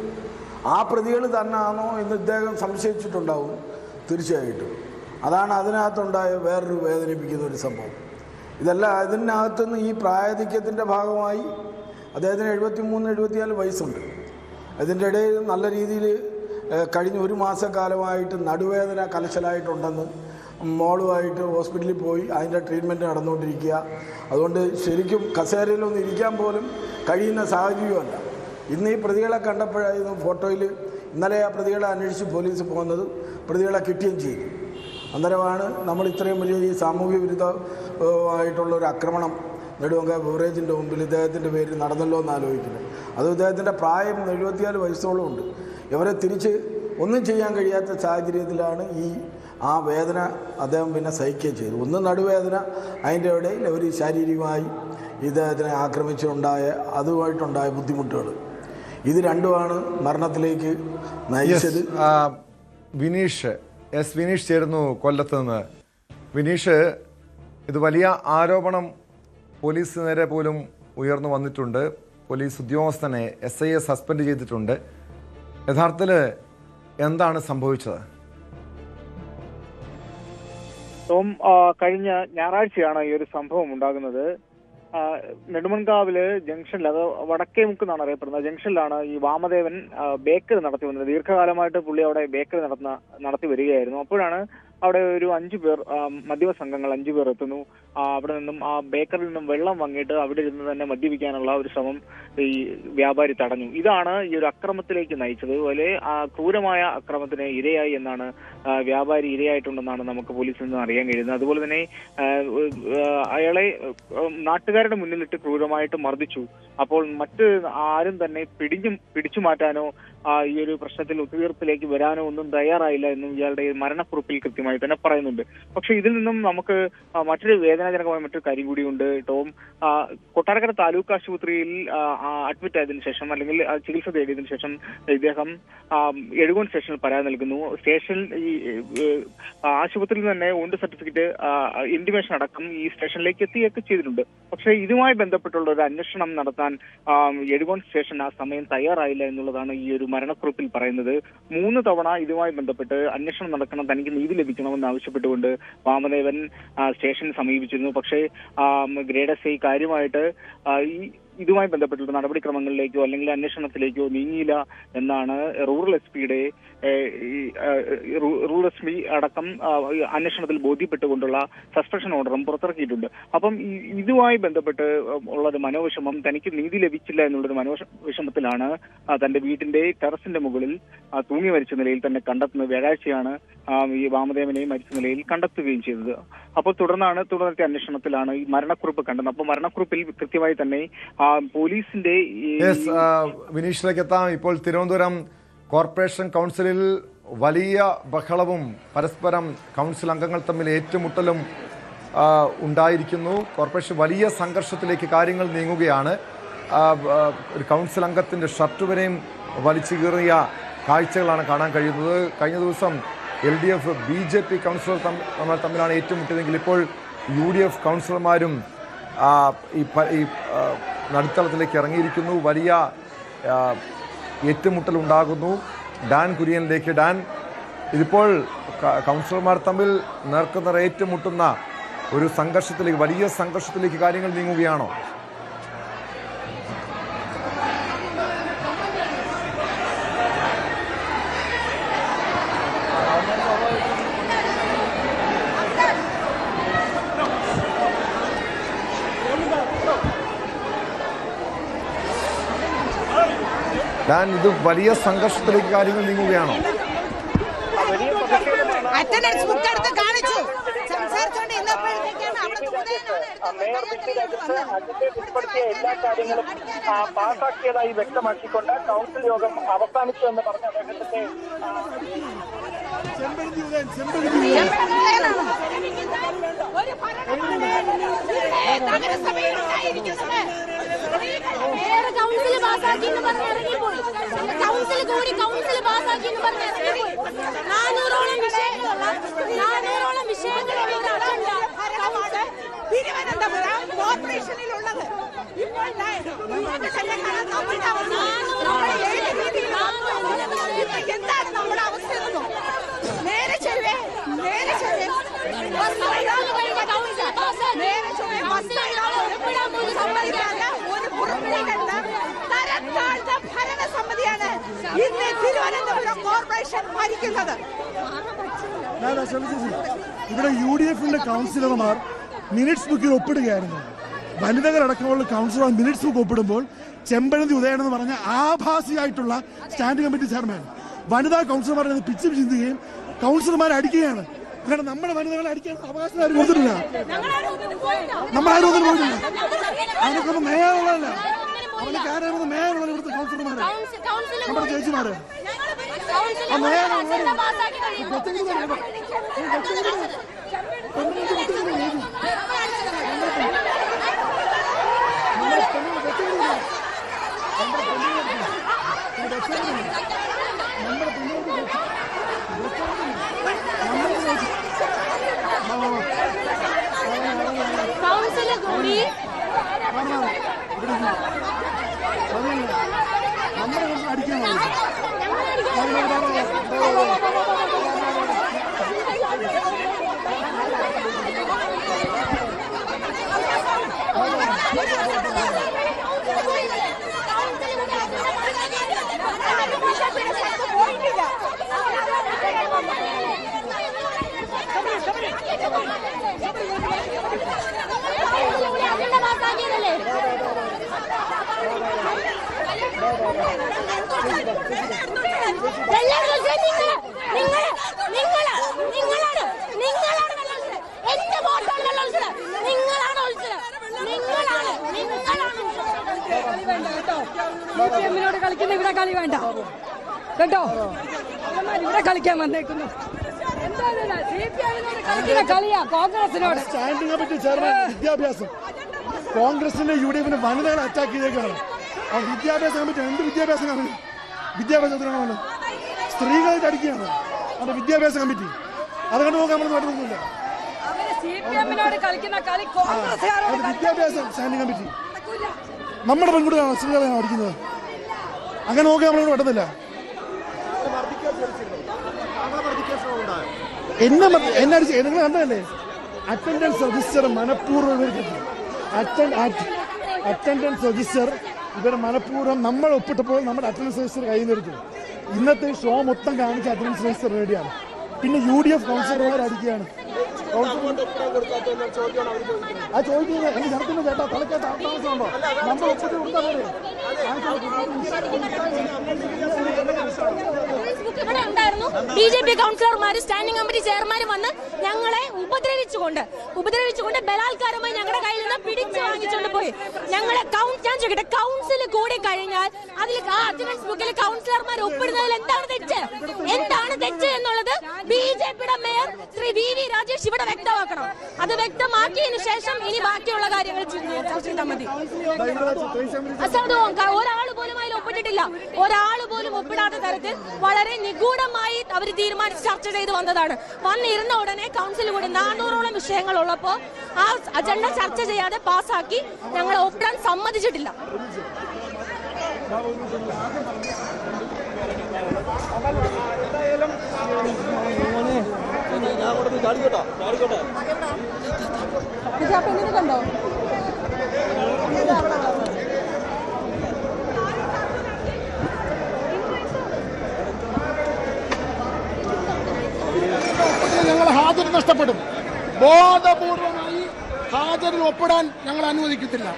ആ പ്രതികൾ തന്നെയാണോ എന്ന് ഇദ്ദേഹം സംശയിച്ചിട്ടുണ്ടാവും തീർച്ചയായിട്ടും. അതാണ് അതിനകത്തുണ്ടായ വേറൊരു വേദനിപ്പിക്കുന്ന ഒരു സംഭവം. ഇതെല്ലാം അതിനകത്തുനിന്ന് ഈ പ്രായാധിക്യത്തിൻ്റെ ഭാഗമായി അദ്ദേഹത്തിന് 73-74 വയസ്സുണ്ട്. അതിൻ്റെ ഇടയിൽ നല്ല രീതിയിൽ കഴിഞ്ഞ ഒരു മാസക്കാലമായിട്ട് നടുവേദന കലശലായിട്ടുണ്ടെന്ന് മോളുമായിട്ട് ഹോസ്പിറ്റലിൽ പോയി അതിൻ്റെ ട്രീറ്റ്മെൻറ്റ് നടന്നുകൊണ്ടിരിക്കുക. അതുകൊണ്ട് ശരിക്കും കസേരയിലൊന്നും ഇരിക്കാൻ പോലും കഴിയുന്ന സാഹചര്യമല്ല. ഇന്ന് ഈ പ്രതികളെ കണ്ടപ്പോഴായിരുന്നു ഫോട്ടോയിൽ ഇന്നലെ ആ പ്രതികളെ അന്വേഷിച്ച് പോലീസ് പോകുന്നത്, പ്രതികളെ കിട്ടുകയും ചെയ്തു. അന്നേരമാണ് നമ്മൾ ഇത്രയും വലിയ ഈ സാമൂഹ്യ വിരുദ്ധമായിട്ടുള്ളൊരു ആക്രമണം നെടുമങ്ങാട് ബിവറേജിൻ്റെ മുമ്പിൽ ഇദ്ദേഹത്തിൻ്റെ പേരിൽ നടന്നല്ലോ എന്ന് ആലോചിക്കുന്നത്. അത് ഇദ്ദേഹത്തിൻ്റെ പ്രായം 74 വയസ്സോളം ഉണ്ട്. ഇവരെ തിരിച്ച് ഒന്നും ചെയ്യാൻ കഴിയാത്ത സാഹചര്യത്തിലാണ് ആ വേദന അദ്ദേഹം പിന്നെ സഹിക്കുകയും ചെയ്തു. ഒന്ന് നടുവേദന, അതിൻ്റെ ഇടയിൽ ഒരു ശാരീരികമായി ഇദ്ദേഹത്തിനെ അതുമായിട്ടുണ്ടായ ബുദ്ധിമുട്ടുകൾ, ഇത് രണ്ടുമാണ് മരണത്തിലേക്ക് നയിച്ചത്. വിനീഷ് ചേരുന്നു കൊല്ലത്ത് നിന്ന്. വിനീഷ്, ഇത് വലിയ ആരോപണം പോലീസ് നേരെ പോലും ഉയർന്നു വന്നിട്ടുണ്ട്. പോലീസ് ഉദ്യോഗസ്ഥനെ SIയെ സസ്പെൻഡ് ചെയ്തിട്ടുണ്ട്. യഥാർത്ഥത്തിൽ എന്താണ് സംഭവിച്ചത്? കഴിഞ്ഞ ഞായറാഴ്ചയാണ് ഈ ഒരു സംഭവം ഉണ്ടാകുന്നത്. നെടുമൺകാവില് ജംഗ്ഷനിൽ, അത് വടക്കേമുക്ക് എന്നാണ് അറിയപ്പെടുന്നത്, ജംഗ്ഷനിലാണ് ഈ വാമദേവൻ ബേക്കറി നടത്തി വന്നത്. ദീർഘകാലമായിട്ട് പുള്ളി അവിടെ ബേക്കറി നടത്തി വരികയായിരുന്നു. അപ്പോഴാണ് അവിടെ ഒരു 5 പേർ, മദ്യപ സംഘങ്ങൾ 5 പേർ എത്തുന്നു. അവിടെ നിന്നും ആ ബേക്കറിയിൽ നിന്നും വെള്ളം വാങ്ങിയിട്ട് അവിടെ ഇരുന്ന് തന്നെ മദ്യപിക്കാനുള്ള ഒരു ശ്രമം ഈ വ്യാപാരി തടഞ്ഞു. ഇതാണ് ഈ ഒരു അക്രമത്തിലേക്ക് നയിച്ചത്. അതുപോലെ ക്രൂരമായ അക്രമത്തിന് ഇരയായി എന്നാണ് വ്യാപാരി ഇരയായിട്ടുണ്ടെന്നാണ് നമുക്ക് പോലീസിൽ നിന്ന് അറിയാൻ കഴിയുന്നത്. അതുപോലെ തന്നെ അയാളെ നാട്ടുകാരുടെ മുന്നിലിട്ട് ക്രൂരമായിട്ട് മർദ്ദിച്ചു. അപ്പോൾ മറ്റ് ആരും തന്നെ പിടിച്ചു മാറ്റാനോ ഈ ഒരു പ്രശ്നത്തിൽ ഒത്തുതീർപ്പിലേക്ക് വരാനോ ഒന്നും തയ്യാറായില്ല എന്നും ഇയാളുടെ മരണക്കുറിപ്പിൽ കൃത്യമായി തന്നെ പറയുന്നുണ്ട്. പക്ഷെ ഇതിൽ നിന്നും നമുക്ക് മറ്റൊരു വേദനാജനകമായ മറ്റൊരു കാര്യം കൂടിയുണ്ട് ടോം. കൊട്ടാരക്കര താലൂക്ക് ആശുപത്രിയിൽ അഡ്മിറ്റ് ആയതിനു ശേഷം, അല്ലെങ്കിൽ ചികിത്സ തേടിയതിനു ശേഷം ഇദ്ദേഹം എഴുകോൺ സ്റ്റേഷനിൽ പരാതി നൽകുന്നു. സ്റ്റേഷനിൽ ഈ ആശുപത്രിയിൽ തന്നെ ഓണ്ട് സർട്ടിഫിക്കറ്റ്, ഇന്റിമേഷൻ അടക്കം ഈ സ്റ്റേഷനിലേക്ക് എത്തിയൊക്കെ ചെയ്തിട്ടുണ്ട്. പക്ഷേ ഇതുമായി ബന്ധപ്പെട്ടുള്ള ഒരു അന്വേഷണം നടത്താൻ എഴുകോൺ സ്റ്റേഷൻ ആ സമയം തയ്യാറായില്ല എന്നുള്ളതാണ് ഈ ഒരു മരണക്കുറിപ്പിൽ പറയുന്നത്. 3 തവണ ഇതുമായി ബന്ധപ്പെട്ട് അന്വേഷണം നടക്കണം, തനിക്ക് നീതി ലഭിക്കണമെന്ന് ആവശ്യപ്പെട്ടുകൊണ്ട് വാമദേവൻ സ്റ്റേഷൻ സമീപിച്ചിരുന്നു. പക്ഷേ ഗ്രേഡ് SI കാര്യമായിട്ട് ഇതുമായി ബന്ധപ്പെട്ടുള്ള നടപടിക്രമങ്ങളിലേക്കോ അല്ലെങ്കിൽ അന്വേഷണത്തിലേക്കോ നീങ്ങിയില്ല എന്നാണ് റൂറൽ SP അടക്കം അന്വേഷണത്തിൽ ബോധ്യപ്പെട്ടുകൊണ്ടുള്ള സസ്പെൻഷൻ ഓർഡറും പുറത്തിറക്കിയിട്ടുണ്ട്. അപ്പം ഇതുമായി ബന്ധപ്പെട്ട് ഉള്ളൊരു മനോവിഷമം, തനിക്ക് നീതി ലഭിച്ചില്ല എന്നുള്ളൊരു മനോവിഷമത്തിലാണ് തന്റെ വീട്ടിന്റെ ടെറസിന്റെ മുകളിൽ തൂങ്ങി മരിച്ച നിലയിൽ തന്നെ കണ്ടെത്തുന്നത്. വ്യാഴാഴ്ചയാണ് ഈ വാമദേവനെ മരിച്ച നിലയിൽ കണ്ടെത്തുകയും ചെയ്തത്. അപ്പോൾ തുടർന്നത്തെ അന്വേഷണത്തിലാണ് ഈ മരണക്കുറിപ്പ് കണ്ടത്. അപ്പോൾ മരണക്കുറിപ്പിൽ കൃത്യമായി തന്നെ പോലീസിന്റെ വിനീഷിലേക്ക് എത്താം. ഇപ്പോൾ തിരുവനന്തപുരം കോർപ്പറേഷൻ കൗൺസിലിൽ വലിയ ബഹളവും പരസ്പരം കൗൺസിൽ അംഗങ്ങൾ തമ്മിൽ ഏറ്റുമുട്ടലും ഉണ്ടായിരിക്കുന്നു. കോർപ്പറേഷൻ വലിയ സംഘർഷത്തിലേക്ക് കാര്യങ്ങൾ നീങ്ങുകയാണ്. ഒരു കൗൺസിൽ അംഗത്തിൻ്റെ ഷർട്ട് വരെയും വലിച്ചു കീറിയ കാഴ്ചകളാണ് കാണാൻ കഴിയുന്നത്. കഴിഞ്ഞ ദിവസം LDF BJP കൗൺസിലർ തമ്മിലാണ് ഏറ്റുമുട്ടിയതെങ്കിൽ ഇപ്പോൾ UDF കൗൺസിലർമാരും ഈ നടുത്തളത്തിലേക്ക് ഇറങ്ങിയിരിക്കുന്നു. വലിയ ഏറ്റുമുട്ടൽ ഉണ്ടാകുന്നു. ഡാൻ കുര്യനിലേക്ക്. ഡാൻ, ഇതിപ്പോൾ കൗൺസിലർമാർ തമ്മിൽ നേർക്കുനേർ ഏറ്റുമുട്ടുന്ന ഒരു സംഘർഷത്തിലേക്ക്, വലിയ സംഘർഷത്തിലേക്ക് കാര്യങ്ങൾ നീങ്ങുകയാണോ? ഡാൻ, ഇത് വലിയ സംഘർഷത്തിലേക്ക് കാര്യങ്ങൾ നീങ്ങുകയാണോ? അറ്റൻഡൻസ് ബുക്ക് എടുത്ത് കാണിച്ചു സംസാരിച്ചുകൊണ്ട് ഉൾപ്പെടുത്തിയ എല്ലാ കാര്യങ്ങളും പാസാക്കിയതായി വ്യക്തമാക്കിക്കൊണ്ട് കൗൺസിൽ യോഗം അവസാനിച്ചു എന്ന് പറഞ്ഞ അദ്ദേഹത്തിന്റെ കൗൺസിൽ പാസാക്കി എന്ന് പറഞ്ഞ് ഇറങ്ങിപ്പോയി. കൗൺസിൽ കൂടി കൗൺസിൽ പാസാക്കി എന്ന് പറഞ്ഞ് ഇറങ്ങിപ്പോയി. 400ഓളം വിഷയങ്ങളുള്ള ഒരു അജണ്ട തിരുവനന്തപുരം കോർപ്പറേഷനിലുള്ളത്. എന്താണ് നമ്മുടെ അവസ്ഥ? നേരെ ചെവേ ഒരു പുറപ്പെടുകയല്ല, തരത്താഴ്ന്ന ഭരണസമിതിയാണ് ഇന്ന് തിരുവനന്തപുരം കോർപ്പറേഷൻ ഭരിക്കുന്നത്. ഇവിടെ UDFന്റെ കൗൺസിലർമാർ മിനിറ്റ്സ് ബുക്കിൽ ഒപ്പിടുകയായിരുന്നു. വനിതകളടക്കമുള്ള കൗൺസിലർ മിനിറ്റ്സ് ബുക്ക് ഒപ്പിടുമ്പോൾ ചെമ്പഴന്തി ഉദയൻ എന്ന് പറഞ്ഞ ആഭാസിയായിട്ടുള്ള സ്റ്റാൻഡിംഗ് കമ്മിറ്റി ചെയർമാൻ വനിതാ കൗൺസിലർമാരെ പിച്ച് ചിന്തുകയും കൗൺസിലർമാരെ അടിക്കുകയാണ്. കാരണം നമ്മുടെ വനിതകളെ അടിക്കാൻ അവകാശം ആരും കൊടുത്തിട്ടില്ല. നമ്മളാരും ഒന്നും പോയിട്ടില്ല. അവനൊക്കെ മേയറുള്ളതല്ല, അവനൊക്കെ ആരായിരുന്നു മേയറുള്ളത്? ഇവിടുത്തെ കൗൺസിലർമാരെ, നമ്മുടെ ചേച്ചിമാര്. കൗൺസിൽ കൂടി അടിക്കാൻ കളിക്കുന്ന ഇവിടെ കളി വേണ്ട കേട്ടോ. ഇവിടെ കളിക്കാൻ വന്നേക്കുന്നു. കളിയാ കോൺഗ്രസിനോട്. സ്റ്റാൻഡിംഗ് കമ്മിറ്റി ചെയർമാൻ വിദ്യാഭ്യാസം, കോൺഗ്രസിന്റെ UDFന്റെ വനിതകളെ അറ്റാക്ക് ചെയ്തേക്കാണ്. വിദ്യാഭ്യാസ കമ്മിറ്റി എന്ത് വിദ്യാഭ്യാസമാണ്? വിദ്യാഭ്യാസത്തിനാണ് സ്ത്രീകളെ അടിക്കുകയാണ് അവിടെ വിദ്യാഭ്യാസ കമ്മിറ്റി. അതുകൊണ്ട് നോക്കാൻ നമ്മൾ നടന്നില്ല. വിദ്യാഭ്യാസം സ്റ്റാൻഡിംഗ് കമ്മിറ്റി നമ്മുടെ പെൺകുട്ടികളാണ് സ്ത്രീകളെയാണ് അടിക്കുന്നത്. അങ്ങനെ നോക്കാൻ നമ്മളോട് പറ്റുന്നില്ല. എന്നെ അടിച്ച് നിങ്ങൾ കണ്ടതല്ലേ? അറ്റൻഡൻസ് രജിസ്റ്റർ മനഃപൂർവ്വം അറ്റൻഡൻസ് രജിസ്റ്റർ ഇവരെ മനഃപൂർവ്വം നമ്മൾ ഒപ്പിട്ടപ്പോൾ നമ്മുടെ അറ്റൻഡൻസ് രജിസ്റ്റർ കയ്യിൽ നിന്നെടുത്തു. ഇന്നത്തെ ഷോ മൊത്തം കാണിച്ച അറ്റൻഡൻസ് രജിസ്റ്റർ റെഡിയാണ്. പിന്നെ UDF കൗൺസിലർമാർ അടിക്കുകയാണ്. ആ ചോദിക്കുന്നത് എനിക്ക് ജനത്തിന് ചേട്ടാ തലക്കേട്ട ആത്മാവസമുണ്ടോ? നമ്മൾ ഒപ്പിട്ട് കൊടുത്താൽ ഇവിടെ ഉണ്ടായിരുന്നു. ഉണ്ടായിരുന്നു. BJP കൗൺസിലർമാര്, സ്റ്റാൻഡിംഗ് കമ്മിറ്റി ചെയർമാൻ വന്ന് ഞങ്ങളെ ഉപദ്രവിച്ചുകൊണ്ട് ബലാത്കാരമായി ഞങ്ങളുടെ കയ്യിൽ നിന്ന് പിടിച്ചു വാങ്ങിച്ചുകൊണ്ട് പോയി. ഞങ്ങളെ ഞാൻ ചോദിക്കട്ടെ, കൗൺസിൽ കൂടി കഴിഞ്ഞാൽ അതിൽ അറ്റൻഡൻസ് ബുക്കിൽ കൗൺസിലർമാർ ഒപ്പിടുന്നതിൽ എന്താണ് തെറ്റ് എന്നുള്ളത് BJPയുടെ മേയർ ശ്രീ VV രാജേഷ് ഇവിടെ വ്യക്തമാക്കണം. അത് വ്യക്തമാക്കിയതിനു ശേഷം ഇനി ബാക്കിയുള്ള കാര്യങ്ങൾ ചർച്ച ചെയ്താൽ മതി. അസാധുവും ഒരാൾ പോലും അതിൽ ഒപ്പിട്ടിട്ടില്ല. ഒരാൾ പോലും ഒപ്പിടാത്ത തരത്തിൽ വളരെ നിഗൂഢമായി അവർ തീരുമാനിച്ച് ചർച്ച ചെയ്ത് വന്നതാണ്. വന്നിരുന്ന ഉടനെ കൗൺസിൽ കൂടി 400ഓളം വിഷയങ്ങൾ ഉള്ളപ്പോൾ ആ അജണ്ട ചർച്ച ചെയ്യാതെ പാസ്സാക്കി ഞങ്ങളെ ഒപ്പിടാൻ സമ്മതിച്ചിട്ടില്ല. കണ്ടോ ഞങ്ങൾ ഹാജർ നഷ്ടപ്പെടും. ബോധപൂർവമായി ഹാജരിൽ ഒപ്പിടാൻ ഞങ്ങൾ അനുവദിക്കത്തില്ല.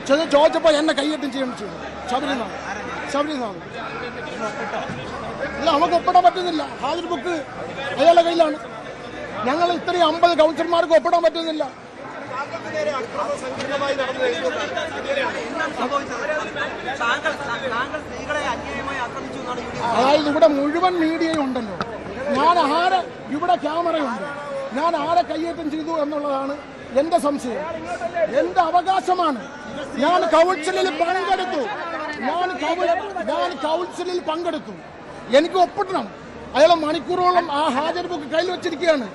ചോദിച്ചപ്പോൾ എന്നെ കൈയ്യറ്റം ചെയ്യണം ചെയ്തു ശബരിനാഥ്. ഇല്ല, നമുക്ക് ഒപ്പിടാൻ പറ്റുന്നില്ല. ഹാജർ ബുക്ക് അയാളുടെ കയ്യിലാണ്. ഞങ്ങൾ ഇത്രയും 50 കൗൺസിലർമാർക്ക് ഒപ്പിടാൻ പറ്റുന്നില്ല. അതായത് ഇവിടെ മുഴുവൻ മീഡിയയും ഉണ്ടല്ലോ. ഇവിടെ ക്യാമറയുണ്ട്. ഞാൻ ആരെ കയ്യേറ്റം ചെയ്തു എന്നുള്ളതാണ് എന്റെ സംശയം. എന്റെ അവകാശമാണ്. ഞാൻ കൗൺസിലിൽ പങ്കെടുത്തു. എനിക്ക് ഒപ്പിടണം. അയാൾ മണിക്കൂറോളം ആ ഹാജർ ബുക്ക് കയ്യിൽ വെച്ചിരിക്കുകയാണ്.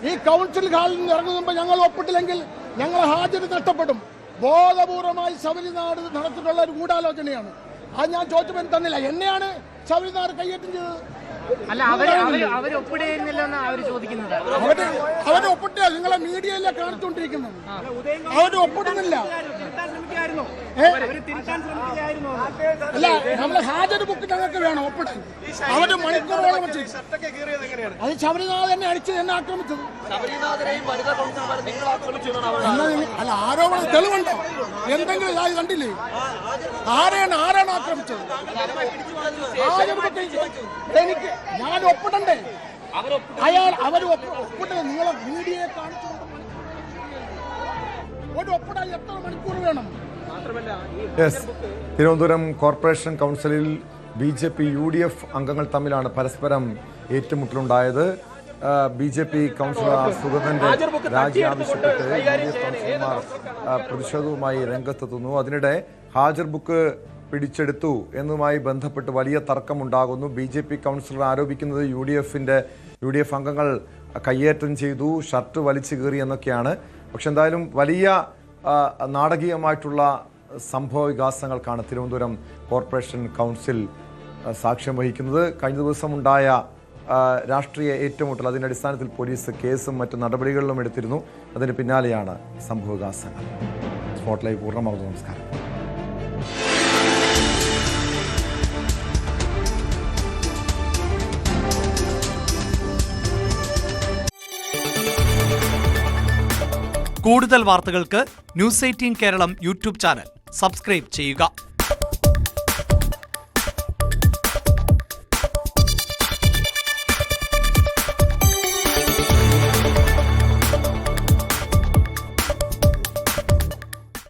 ഈ കൗൺസിൽ ഹാളിൽ നിന്ന് ഇറങ്ങുമ്പോൾ ഞങ്ങൾ ഒപ്പിട്ടില്ലെങ്കിൽ ഞങ്ങൾ ഹാജർ നഷ്ടപ്പെടും. ബോധപൂർവമായി ശബരിനാട് നടത്തിയിട്ടുള്ള ഒരു ഗൂഢാലോചനയാണ്. അത് ഞാൻ ചോദിച്ചപ്പോൾ തന്നില്ല. എന്നെയാണ് ശബരിനാട് കയ്യേറ്റം ചെയ്തത്. അവര് ചോദിക്കുന്നത് അവര് ഒപ്പിട്ട നിങ്ങളെ മീഡിയയിലെ കാണിച്ചുകൊണ്ടിരിക്കുന്നത്. അവര് ഒപ്പിടുന്നില്ല. അല്ല, നമ്മളെ ഹാജർ ബുക്ക് ഞങ്ങൾക്ക് വേണം ഒപ്പിടാൻ. അവര് മണിക്കൂറോളം അത് ശബരിനാഥ് എന്നെ അടിച്ച് എന്നെ ആക്രമിച്ചത്. അല്ല, ആരോപണം തെളിവുണ്ടോ? എന്തെങ്കിലും ഇതായി കണ്ടില്ലേ? ആരാണ് ആക്രമിച്ചത്? ഹാജർ ബുക്ക് എനിക്ക് ഞാൻ ഒപ്പിടണ്ടേ? അവർ ഒപ്പിട്ടത് നിങ്ങളെ മീഡിയയെ കാണിച്ചുകൊണ്ട് ഒരു ഒപ്പിടാൻ എത്ര മണിക്കൂർ വേണം? തിരുവനന്തപുരം കോർപ്പറേഷൻ കൗൺസിലിൽ BJP UDF അംഗങ്ങൾ തമ്മിലാണ് പരസ്പരം ഏറ്റുമുട്ടലുണ്ടായത്. BJP കൗൺസിലർ സുഗതന്റെ രാജി ആവശ്യപ്പെട്ട് UDF കൗൺസിലർമാർ പ്രതിഷേധവുമായി രംഗത്തെത്തുന്നു. അതിനിടെ ഹാജർ ബുക്ക് പിടിച്ചെടുത്തു എന്നതുമായി ബന്ധപ്പെട്ട് വലിയ തർക്കമുണ്ടാകുന്നു. BJP കൗൺസിലർ ആരോപിക്കുന്നത് UDF അംഗങ്ങൾ കയ്യേറ്റം ചെയ്തു, ഷർട്ട് വലിച്ചു കീറി എന്നൊക്കെയാണ്. പക്ഷെ എന്തായാലും വലിയ നാടകീയമായിട്ടുള്ള സംഭവ വികാസങ്ങൾക്കാണ് തിരുവനന്തപുരം കോർപ്പറേഷൻ കൗൺസിൽ സാക്ഷ്യം വഹിക്കുന്നത്. കഴിഞ്ഞ ദിവസമുണ്ടായ രാഷ്ട്രീയ ഏറ്റുമുട്ടൽ, അതിൻ്റെ അടിസ്ഥാനത്തിൽ പോലീസ് കേസും മറ്റു നടപടികളിലും എടുത്തിരുന്നു. അതിന് പിന്നാലെയാണ് സംഭവ വികാസങ്ങൾ. സ്പോട്ട് ലൈവ് പൂർണ്ണമാകുന്നു. നമസ്കാരം. കൂടുതൽ വാർത്തകൾക്ക് News 18 Keralam YouTube channel subscribe ചെയ്യുക.